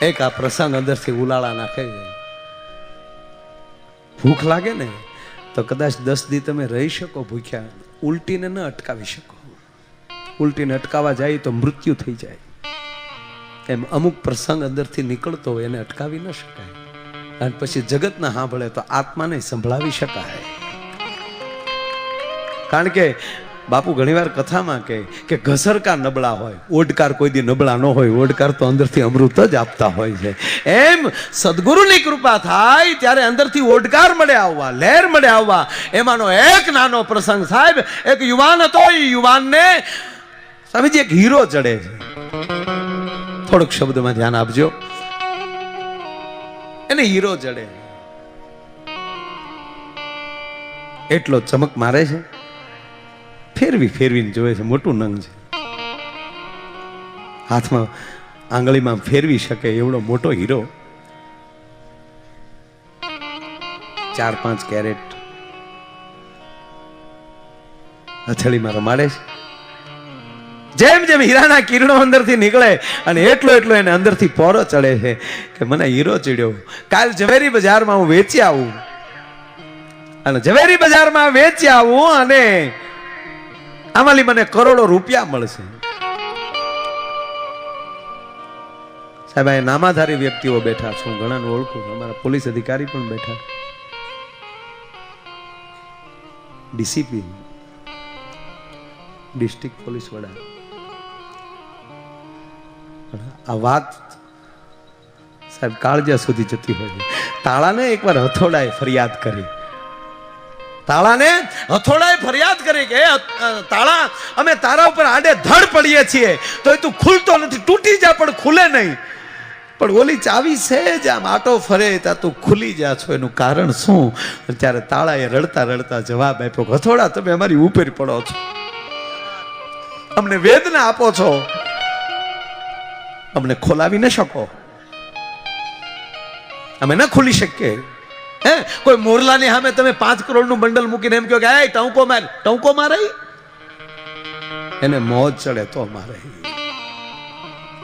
એક આ પ્રસંગ અંદરથી ઉલાળા નાખે છે. ભૂખ લાગે ને તો કદાચ 10 દી તમે રહી શકો ભૂખ્યા, ઉલટીને ન અટકાવી શકો. ઉલટીને અટકાવવા જાય તો મૃત્યુ થઈ જાય. એમ અમુક પ્રસંગ અંદરથી નીકળતો હોય એને અટકાવી ન શકાય, અને પછી જગતના સાંભળે તો આત્માને સંભળાવી શકાય. કારણ કે બાપુ ઘણીવાર કથામાં કહે કે ઘસરકા નબળા હોય, ઓડકાર કોઈ દી નબળા ન હોય, ઓડકાર તો અંદરથી અમૃત જ આપતા હોય છે. એમ સદગુરુની કૃપા થાય ત્યારે અંદરથી ઓડકાર મળે આવવા, લહેર મળે આવવા. એમાંનો એક નાનો પ્રસંગ સાહેબ, એક યુવાન હતો, એ યુવાનને સ્વામીજી એક હીરો ચડે છે. થોડુંક શબ્દમાં ધ્યાન આપજો. એને હીરો ચડે, એટલો ચમક મારે છે, ફેરવીને જોવે છે. મોટું નંગ છે, હાથમાં આંગળીમાં ફેરવી શકે એવડો મોટો હીરો, 4-5 કેરેટ હથેળીમાં રમાડે છે. જેમ જેમ હીરાના કિરણો અંદરથી નીકળે અને એટલો એને અંદરથી પોરો ચડે છે કે મને હીરો ચડ્યો. કાલ ઝવેરી બજારમાં હું વેચી આવું, અને ઝવેરી બજારમાં વેચી આવું અને આમાંથી મને કરોડો રૂપિયા મળશે. સાહેબ આ નામાધારી વ્યક્તિઓ બેઠા છું, ઘણાને ઓળખું છું, અમારા પોલીસ અધિકારી પણ બેઠા, ડીસીપી, ડિસ્ટ્રિક્ટ પોલીસ વડા. આ વાત સાહેબ કાળજા સુધી જતી હોય છે. તાળાને એકવાર હથોડાએ ફરિયાદ કરી, તાળાને હથોડાએ ફરિયાદ કરી કે તાળા, અમે તારા ઉપર આડે ધડ પડીએ છીએ તો તું ખુલતો નથી, તૂટી જા પણ ખુલે નહીં. પણ ઓલી ચાવી છે જ આમ આટો ફરે ત્યાં તું ખુલી જા છો, એનું કારણ શું? ત્યારે તાળાએ રડતા રડતા જવાબ આપ્યો, હથોડા તમે અમારી ઉપર પડો છો, અમને વેદના આપો છો, અમને ખોલાવી ન શકો, અમે ન ખુલી શકીએ. કોઈ મોરલાની સામે તમે 5 કરોડનું બંડલ મૂકીને એમ કહો કે એ ટંકો મારે, એને મોજ ચડે તો મારે.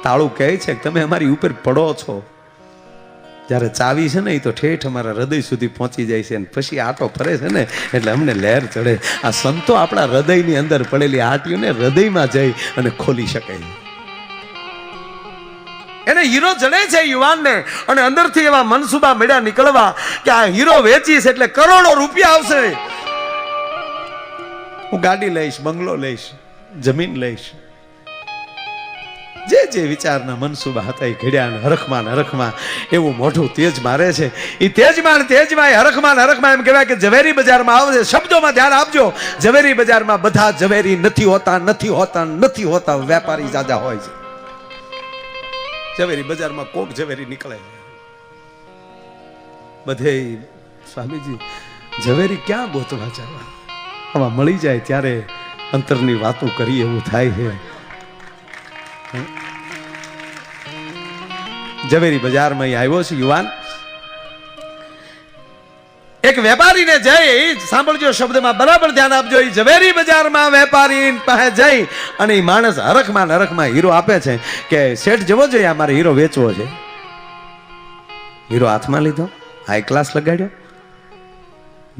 તાળું કહે છે કે તમે અમારી ઉપર પડો છો, જ્યારે ચાવી છે ને એ તો ઠેઠ અમારા હૃદય સુધી પહોંચી જાય છે, પછી આટો ફરે છે ને એટલે અમને લહેર ચડે. આ સંતો આપણા હૃદયની અંદર પડેલી આટીઓને હૃદયમાં જઈ અને ખોલી શકે. એને હીરો જડે છે યુવાનને, અને અંદરથી એવા મનસુબા મળ્યા નીકળવા કે આ હીરો વેચીશ એટલે કરોડો રૂપિયા આવશે, હું ગાડી લઈશ, બંગલો લઈશ, જમીન લઈશ. જે વિચારના મનસુબા હતા એ ઘડ્યા, હરખમાં એવું મોઢું તેજ મારે છે. એ તેજમાં હરખમાં એમ કહેવાય કે ઝવેરી બજારમાં આવશે. શબ્દોમાં ધ્યાન આપજો. ઝવેરી બજારમાં બધા ઝવેરી નથી હોતા, વેપારી જાજા હોય છે. ઝવેરી બજારમાં કોક ઝવેરી નીકળે બધે. સ્વામીજી ઝવેરી ક્યાં ગોતવા જવા, આવા મળી જાય ત્યારે અંતરની વાતો કરી એવું થાય છે. ઝવેરી બજારમાં આવ્યો છે યુવાન, એક વેપારીને જઈ, સાંભળજો શબ્દમાં બરાબર ધ્યાન આપજો, એ ઝવેરી બજારમાં વેપારી પાસે જઈ અને એ માણસ હરખમાં નરખમાં હીરો આપે છે કે શેઠ જવો જોઈએ, આ મારે હીરો વેચવો છે. હીરો હાથમાં લીધો, હાઈ ક્લાસ લગાડ્યો,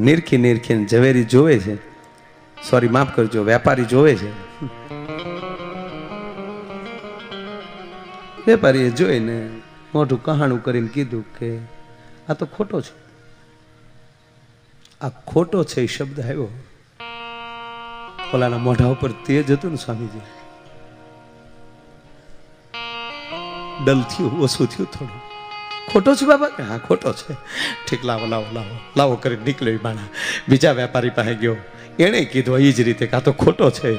નીરખીને ઝવેરી જોવે છે, સોરી માફ કરજો, વેપારી જોવે છે. વેપારીએ જોઈને મોઢું કહાણું કરીને કીધું કે આ તો ખોટો છે. આ ખોટો છે એ શબ્દ આવ્યો, ઓલાના મોઢા ઉપર તેજ હતું ને સ્વામીજી, ડલ થયું, ઓછું થયું થોડું. ખોટો છે બાબા? કે હા ખોટો છે. ઠીક, લાવો લાવો લાવો લાવો કરીને નીકળ્યો બાણા. બીજા વેપારી પાસે ગયો, એણે કીધું એ જ રીતે કે આ તો ખોટો છે.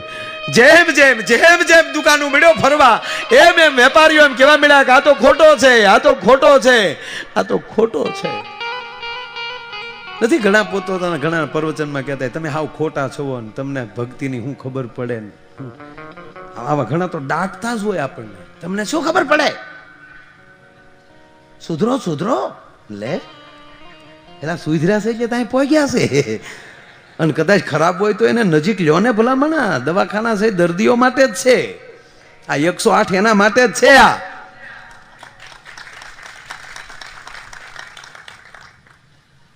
જેમ જેમ જેમ જેમ દુકાનો મળ્યો ફરવા, એમ એમ વેપારીઓ એમ કેવા મળ્યા કે આ તો ખોટો છે, આ તો ખોટો છે, આ તો ખોટો છે. નથી ઘણા પોતાના ઘણા પ્રવચનમાં કહેતા તમે હાવ ખોટા છો ને તમને ભક્તિની શું ખબર પડે ને, આવા ઘણા તો ડાકતા જ હોય આપણને, તમને શું ખબર પડે, સુધરો સુધરો લે, એલા સુધર્યા છે એટલે ત્યાં પહોંચ્યા છે. અને કદાચ ખરાબ હોય તો એને નજીક લ્યો ને ભલામણા, દવાખાના છે દર્દીઓ માટે જ છે, આ 108 એના માટે જ છે. આ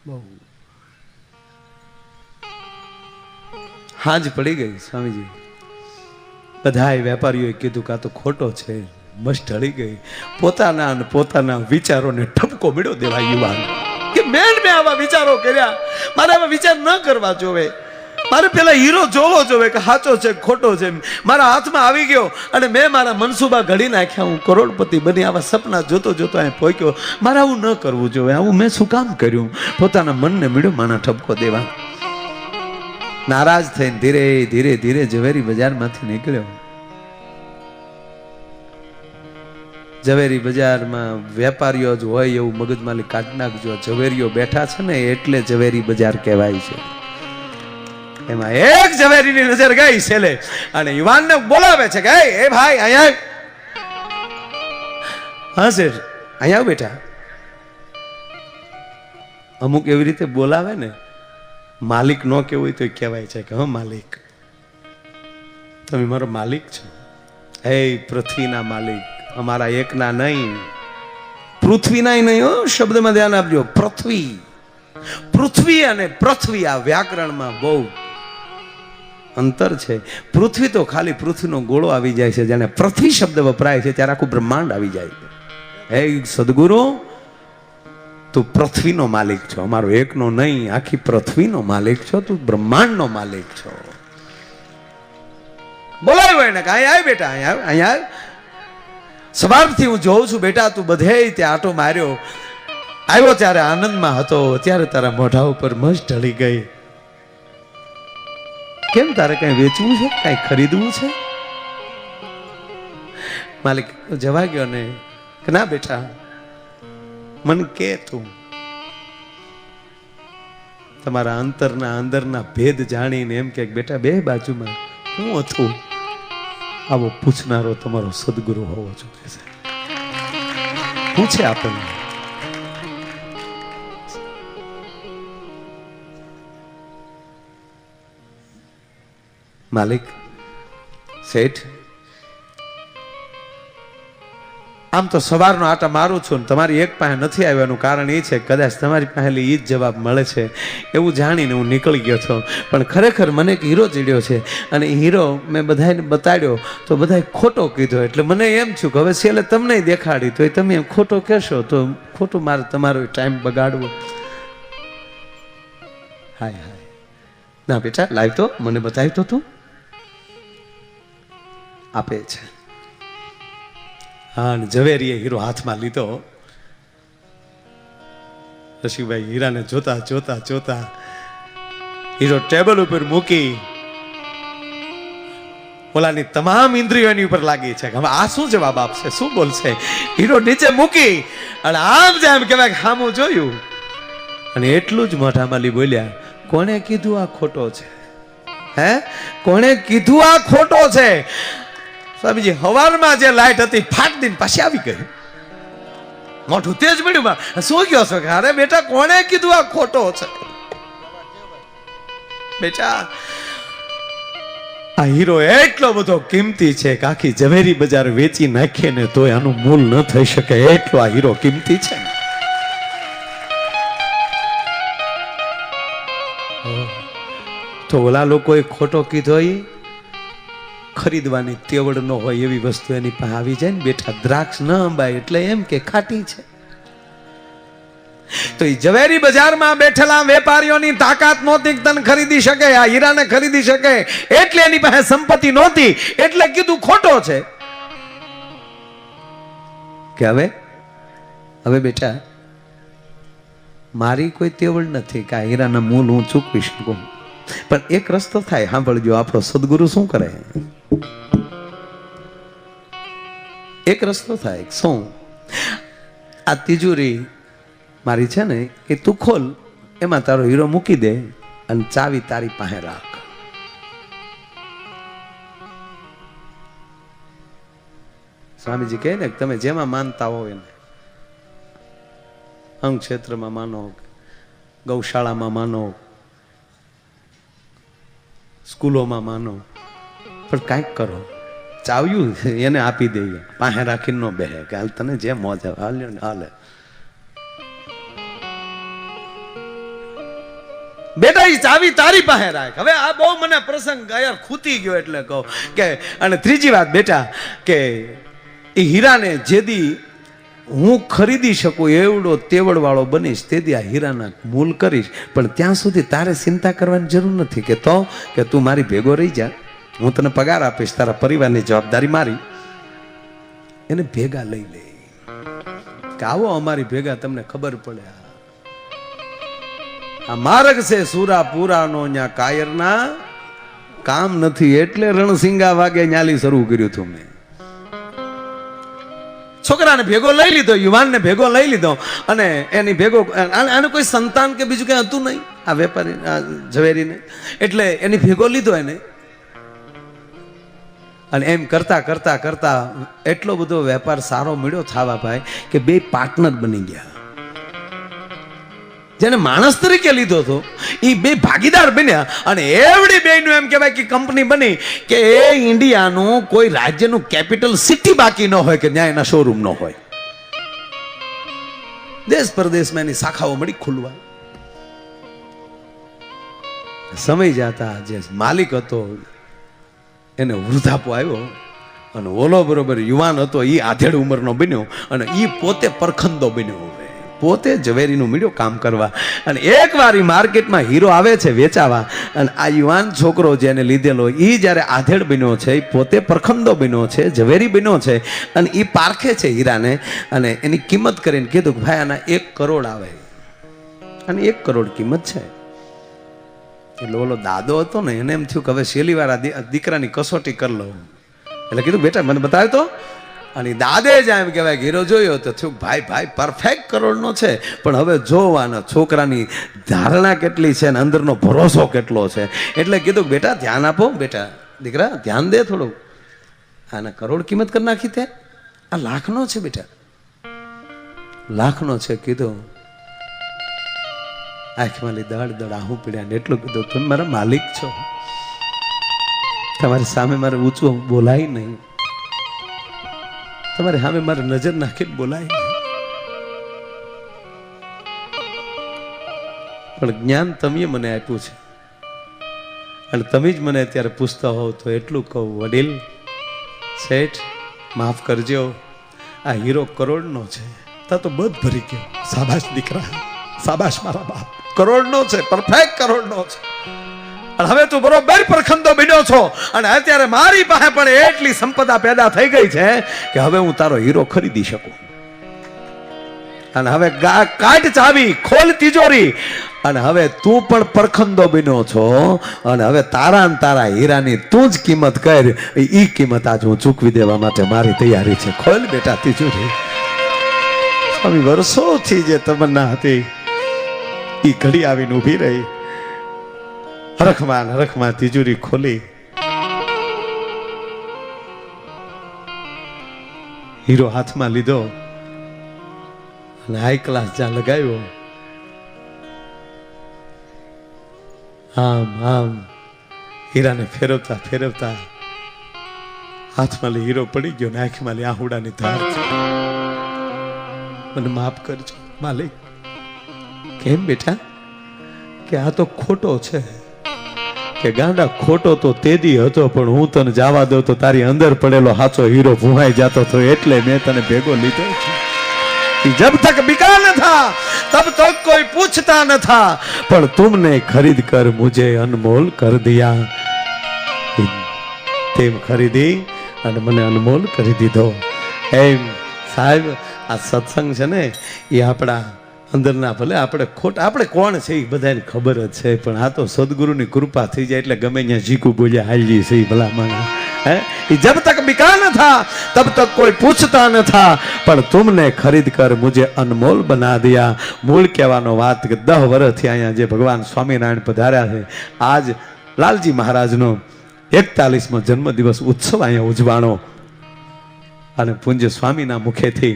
બહુ હાજ પડી ગઈ સ્વામીજી. બધાય વેપારીઓએ કીધું કે આ તો ખોટો છે. બસ ઢળી ગઈ. પોતાના વિચારોને ઠપકો મળ્યો દેવા યુવાન કે મેં આવા વિચારો કર્યા, મારે આવા વિચાર ન કરવા જોવે, મારે પેલા હીરો જોવો જોવે કે સાચો છે ખોટો છે. મારા હાથમાં આવી ગયો અને મેં મારા મનસુબા ઘડી નાખ્યા, હું કરોડપતિ બની આવા સપના જોતો જોતો અહીં પહોંચ્યો. મારે આવું ન કરવું જોઈએ, આવું મેં શું કામ કર્યું? પોતાના મનને મળ્યો માના ઠપકો દેવા. નારાજ થઈને ધીરે ધીરે ધીરે ઝવેરી બજારમાંથી નીકળ્યો. ઝવેરી બજારમાં વેપારીઓ જ હોય એવું મગજમાં કાઢી નાખજો. ઝવેરીઓ બેઠા છે ને એટલે ઝવેરી બજાર કહેવાય છે. એમાં એક ઝવેરીની નજર ગઈ છેલ્લે અને યુવાનને બોલાવે છે કે એ ભાઈ અહીંયા. હા શેઠ અહીંયા બેઠા. અમુક એવી રીતે બોલાવે ને, માલિક નો કેવું હોય તો કહેવાય છે કે હા માલિક, તમે મારો માલિક છો. હે પૃથ્વીના માલિક, અમારા એકના નહીં, પૃથ્વીના નહીં હો, શબ્દમાં ધ્યાન આપજો. પૃથ્વી અને પૃથ્વી આ વ્યાકરણમાં બહુ અંતર છે. પૃથ્વી તો ખાલી પૃથ્વીનો ગોળો આવી જાય છે, જાણે પૃથ્વી શબ્દ વપરાય છે ત્યારે આખું બ્રહ્માંડ આવી જાય છે. હે સદગુરુ, તું પૃથ્વીનો માલિક છો, અમારો એકનો નહીં, આખી પૃથ્વીનો માલિક છો, તું બ્રહ્માંડનો માલિક છો. બોલાવ્યો એને કે અહીંયા આવ બેટા, અહીંયા આવ. સવારથી હું જોઉં છું બેટા તું બધે ત્યાં આટો માર્યો, આવ્યો ત્યારે આનંદમાં હતો, ત્યારે તારા મોઢા ઉપર મસ્ત ઢળી ગઈ. કેમ તારે કઈ વેચવું છે, કઈ ખરીદવું છે? માલિક જવા ગયો ને કે ના બેટા મન કે તું તમારા અંદરના ભેદ જાણીને એમ કે બેટા બે બાજુમાં હું હતું, આવો પૂછનારો તમારો સદગુરુ હોવો જોઈએ છે. પૂછે આપણને. માલિક શેઠ, આમ તો સવારનો આટા મારું છું ને તમારી એક પાસે નથી આવ્યાનું કારણ એ છે કદાચ તમારી પાસે એ જ જવાબ મળે છે એવું જાણીને હું નીકળી ગયો છો. પણ ખરેખર મને એક હીરો ચડ્યો છે અને હીરો મેં બધાને બતાડ્યો તો બધાએ ખોટો કીધો, એટલે મને એમ થયું કે હવે છેલ્લે તમને દેખાડી તો તમે એમ ખોટો કહેશો તો ખોટું મારે તમારો ટાઈમ બગાડવો. હાય હાય ના બેટા લાવ તો મને બતાવી તો તું આપે છે. હા ઝવેરીએ હીરો હાથમાં લીધો. રશીભાઈ હીરાને જોતા જોતા જોતા હીરો ટેબલ ઉપર મૂકી ઓલાની તમામ ઇન્દ્રિયોની ઉપર લાગી છે કે હવે આ શું જવાબ આપશે, શું બોલશે. હીરો નીચે મૂકી અને આમ જેમ કહેવાય હામું જોયું અને એટલું જ મોઢામાં બોલ્યા, કોણે કીધું આ ખોટો છે? હે કોણે કીધું આ ખોટો છે? સ્વામીજી હવારમાં જે લાઈટ હતી ફાટ દઈને પાછી આવી ગઈ. મોઢું તેજ મળ્યું. શું કહો છો? અરે બેટા કોણે કીધું આ ખોટો છે? બેટા આ હીરો એટલો બધો કિંમતી છે કે આખી ઝવેરી બજાર વેચી નાખીએ ને તોય આનું મૂલ ન થઈ શકે, એટલો આ હીરો કિંમતી છે. તો ઓલા લોકોએ ખોટો કીધો, એ ખરીદવાની તેવડ ન હોય એવી વસ્તુ એની પાસે આવી જાય ને બેટા, દ્રાક્ષ ન અંબાય એટલે એમ કે ખાટી છે. તો એ ઝવેરી બજારમાં બેઠેલા વેપારીઓની તાકાત નહોતી તને ખરીદી શકે, આ હીરાને ખરીદી શકે, એટલે એની પાસે સંપત્તિ નહોતી, એટલે કીધું ખોટો છે. કે હવે બેટા મારી કોઈ તેવડ નથી કે આ હીરાના મૂળ હું ચૂકવી શકું, પણ એક રસ્તો થાય. સાંભળજો, આપણો સદગુરુ શું કરે, એક રસ્તો થાય. શું? આ તિજોરી મારી છે ને એ તું ખોલ, એમાં તારો હીરો મૂકી દે અને ચાવી તારી પાસે રાખ. સ્વામીજી કહે ને તમે જેમાં માનતા હો એને, અંગ ક્ષેત્રમાં માનો, ગૌશાળામાં માનો, સ્કૂલોમાં માનો, પણ કાંઈક કરો, ચાવ્યું એને આપી દઈએ, પાસે રાખીને ન બેહે કે હાલ તને જે મોજ હાલે. બેટા એ ચાવી તારી પાસે રાખ. હવે આ બહુ મને પ્રસંગ યાર ખૂતી ગયો એટલે કહું કે, અને ત્રીજી વાત બેટા કે એ હીરાને જેદી હું ખરીદી શકું એવડો તેવડ વાળો બનીશ તેથી આ હીરાના મૂલ કરીશ, પણ ત્યાં સુધી તારે ચિંતા કરવાની જરૂર નથી. કે તો કે તું મારી ભેગો રહી જા, હું તને પગાર આપીશ, તારા પરિવારની જવાબદારી મારી. એને ભેગા લઈ લે કે આવો અમારી ભેગા, તમને ખબર પડે આ માર્ગ છે સુરાપુરાનો, ન્યા કાયરના કામ નથી, એટલે રણસિંગા વાગે ન્યાલી શરૂ કર્યું હતું મેં. છોકરાને ભેગો લઈ લીધો, યુવાનને ભેગો લઈ લીધો, અને એની ભેગો આને કોઈ સંતાન કે બીજું કઈ હતું નહીં આ વેપારી ઝવેરીને, એટલે એની ભેગો લીધો એને. અને એમ કરતા કરતા કરતા એટલો બધો વેપાર સારો મળ્યો થવા ભાઈ કે બે પાર્ટનર બની ગયા. જેને માણસ તરીકે લીધો હતો એ બે ભાગીદાર બન્યા, અને એવડી બેનું એમ કહેવાય કે કંપની બની કે એ ઇન્ડિયાનું કોઈ રાજ્યનું કેપિટલ સિટી બાકી ન હોય કે ત્યાં એના શોરૂમ ન હોય. દેશ પરદેશમાં એની શાખાઓ મળી ખુલવા. સમય જતા જે માલિક હતો એને વૃદ્ધાપો આવ્યો, અને ઓલો બરોબર યુવાન હતો એ આધેડ ઉંમરનો બન્યો, અને એ પોતે પરખંદો બન્યો, પોતે ઝવેરીનું મીડિયો કામ કરવા. અને એકવાર એ માર્કેટમાં હીરો આવે છે વેચાવા, અને આ યુવાન છોકરો જેને લીધેલો એ જ્યારે આધેડ બન્યો છે, એ પોતે પરખંદો બન્યો છે, ઝવેરી બન્યો છે, અને એ પારખે છે હીરાને, અને એની કિંમત કરીને કીધું કે ભાઈ આના 1 કરોડ આવે, અને 1 કરોડ કિંમત છે. એટલે ઓલો દાદો હતો ને એને એમ થયું કે હવે છેલ્લી વાર દીકરાની કસોટી કરી લઉં, એટલે કીધું બેટા મને બતાવ્યો તો. અને દાદે જ એમ કહેવાય હીરો જોયો તો થયું ભાઈ પરફેક્ટ કરોડનો છે, પણ હવે જોવાના છોકરાની ધારણા કેટલી છે ને અંદરનો ભરોસો કેટલો છે. એટલે કીધું બેટા ધ્યાન આપો, બેટા દીકરા ધ્યાન દે થોડું, આના કરોડ કિંમત કરી નાખી તે, આ લાખનો છે બેટા, લાખનો છે. કીધું આંખમાં દડ આહું પીડ્યા ને એટલું કીધું તમે મારા માલિક છો, તમારી સામે મારે ઊંચું બોલાય નહીં, તમારે સામે મારે નજર નાખી બોલાય નહીં, પણ જ્ઞાન તમે મને આપ્યું છે, અને તમે જ મને અત્યારે પૂછતા હોવ તો એટલું કહું વડીલ શેઠ માફ કરજો, આ હીરો કરોડનો છે. તા તો બધ ભરી ગયો. શાબાશ દીકરા, શાબાશ મારા બાપ, કરોડનો છે, પરફેક્ટ કરોડનો છે. અને હવે તું બરોબર પરખંદો બન્યો છો, અને અત્યારે મારી પાસે પણ એટલી સંપદા પેદા થઈ ગઈ છે કે હવે હું તારો હીરો ખરીદી શકું. અને હવે કાઢ ચાવી, ખોલ તિજોરી, અને હવે તું પણ પરખંદો બન્યો છો, અને હવે તારા ને તારા હીરાની તું જ કિંમત કર, ઈ કિંમત આજ હું ચૂકવી દેવા માટે મારી તૈયારી છે. ખોલ બેટા તિજોરી. સ્વામી વર્ષોથી જે તમન્ના હતી ઈ ઘડી આવીને ઊભી રહી. હરખમાં તિજોરી ખોલી, હીરો હાથમાં લીધો, અને હાઈ ક્લાસ જ્યાં લગાવ્યો, આમ આમ હીરાને ફેરવતા ફેરવતા હાથમાં હીરો પડી ગયો ને આંખમાં આહુડાની ધાર છે. મને માફ કરજો માલિક. કેમ બેટા? કે આ તો ખોટો છે. કે ગાંડા ખોટો તો તેદી હતો, પણ હું તને જવા દઉં તો તારી અંદર પડેલો સાચો હીરો ભૂહાઈ જતો હતો, એટલે મેં તને ભેગો લીધો છે. जब तक बिका न था तब तक कोई पूछता न था, पर तुमने खरीद कर मुझे अनमोल कर दिया. તેમ ખરીદી અને મને અનમોલ કરી દીધો. એમ સાહેબ, આ સત્સંગ છે ને એ આપણા અંદરના, ભલે આપણે આપણે કોણ છે એ બધાને ખબર જ છે, પણ આ તો સદગુરુની કૃપા થઈ જાય એટલે ગમે ત્યાં જીકુ બોલ્યા હાલજી છે ભલા માણા. जब तक बिका न था तब तक कोई पूछता न था, पर तुमने खरीद कर मुझे अनमोल बना दिया. मूल કહેવાનો વાત કે 10 વર્ષથી અહીંયા જે ભગવાન સ્વામિનારાયણ પધાર્યા છે, આજ લાલજી મહારાજનો 41મો જન્મદિવસ ઉત્સવ અહીંયા ઉજવાણો અને પૂજ્ય સ્વામીના મુખેથી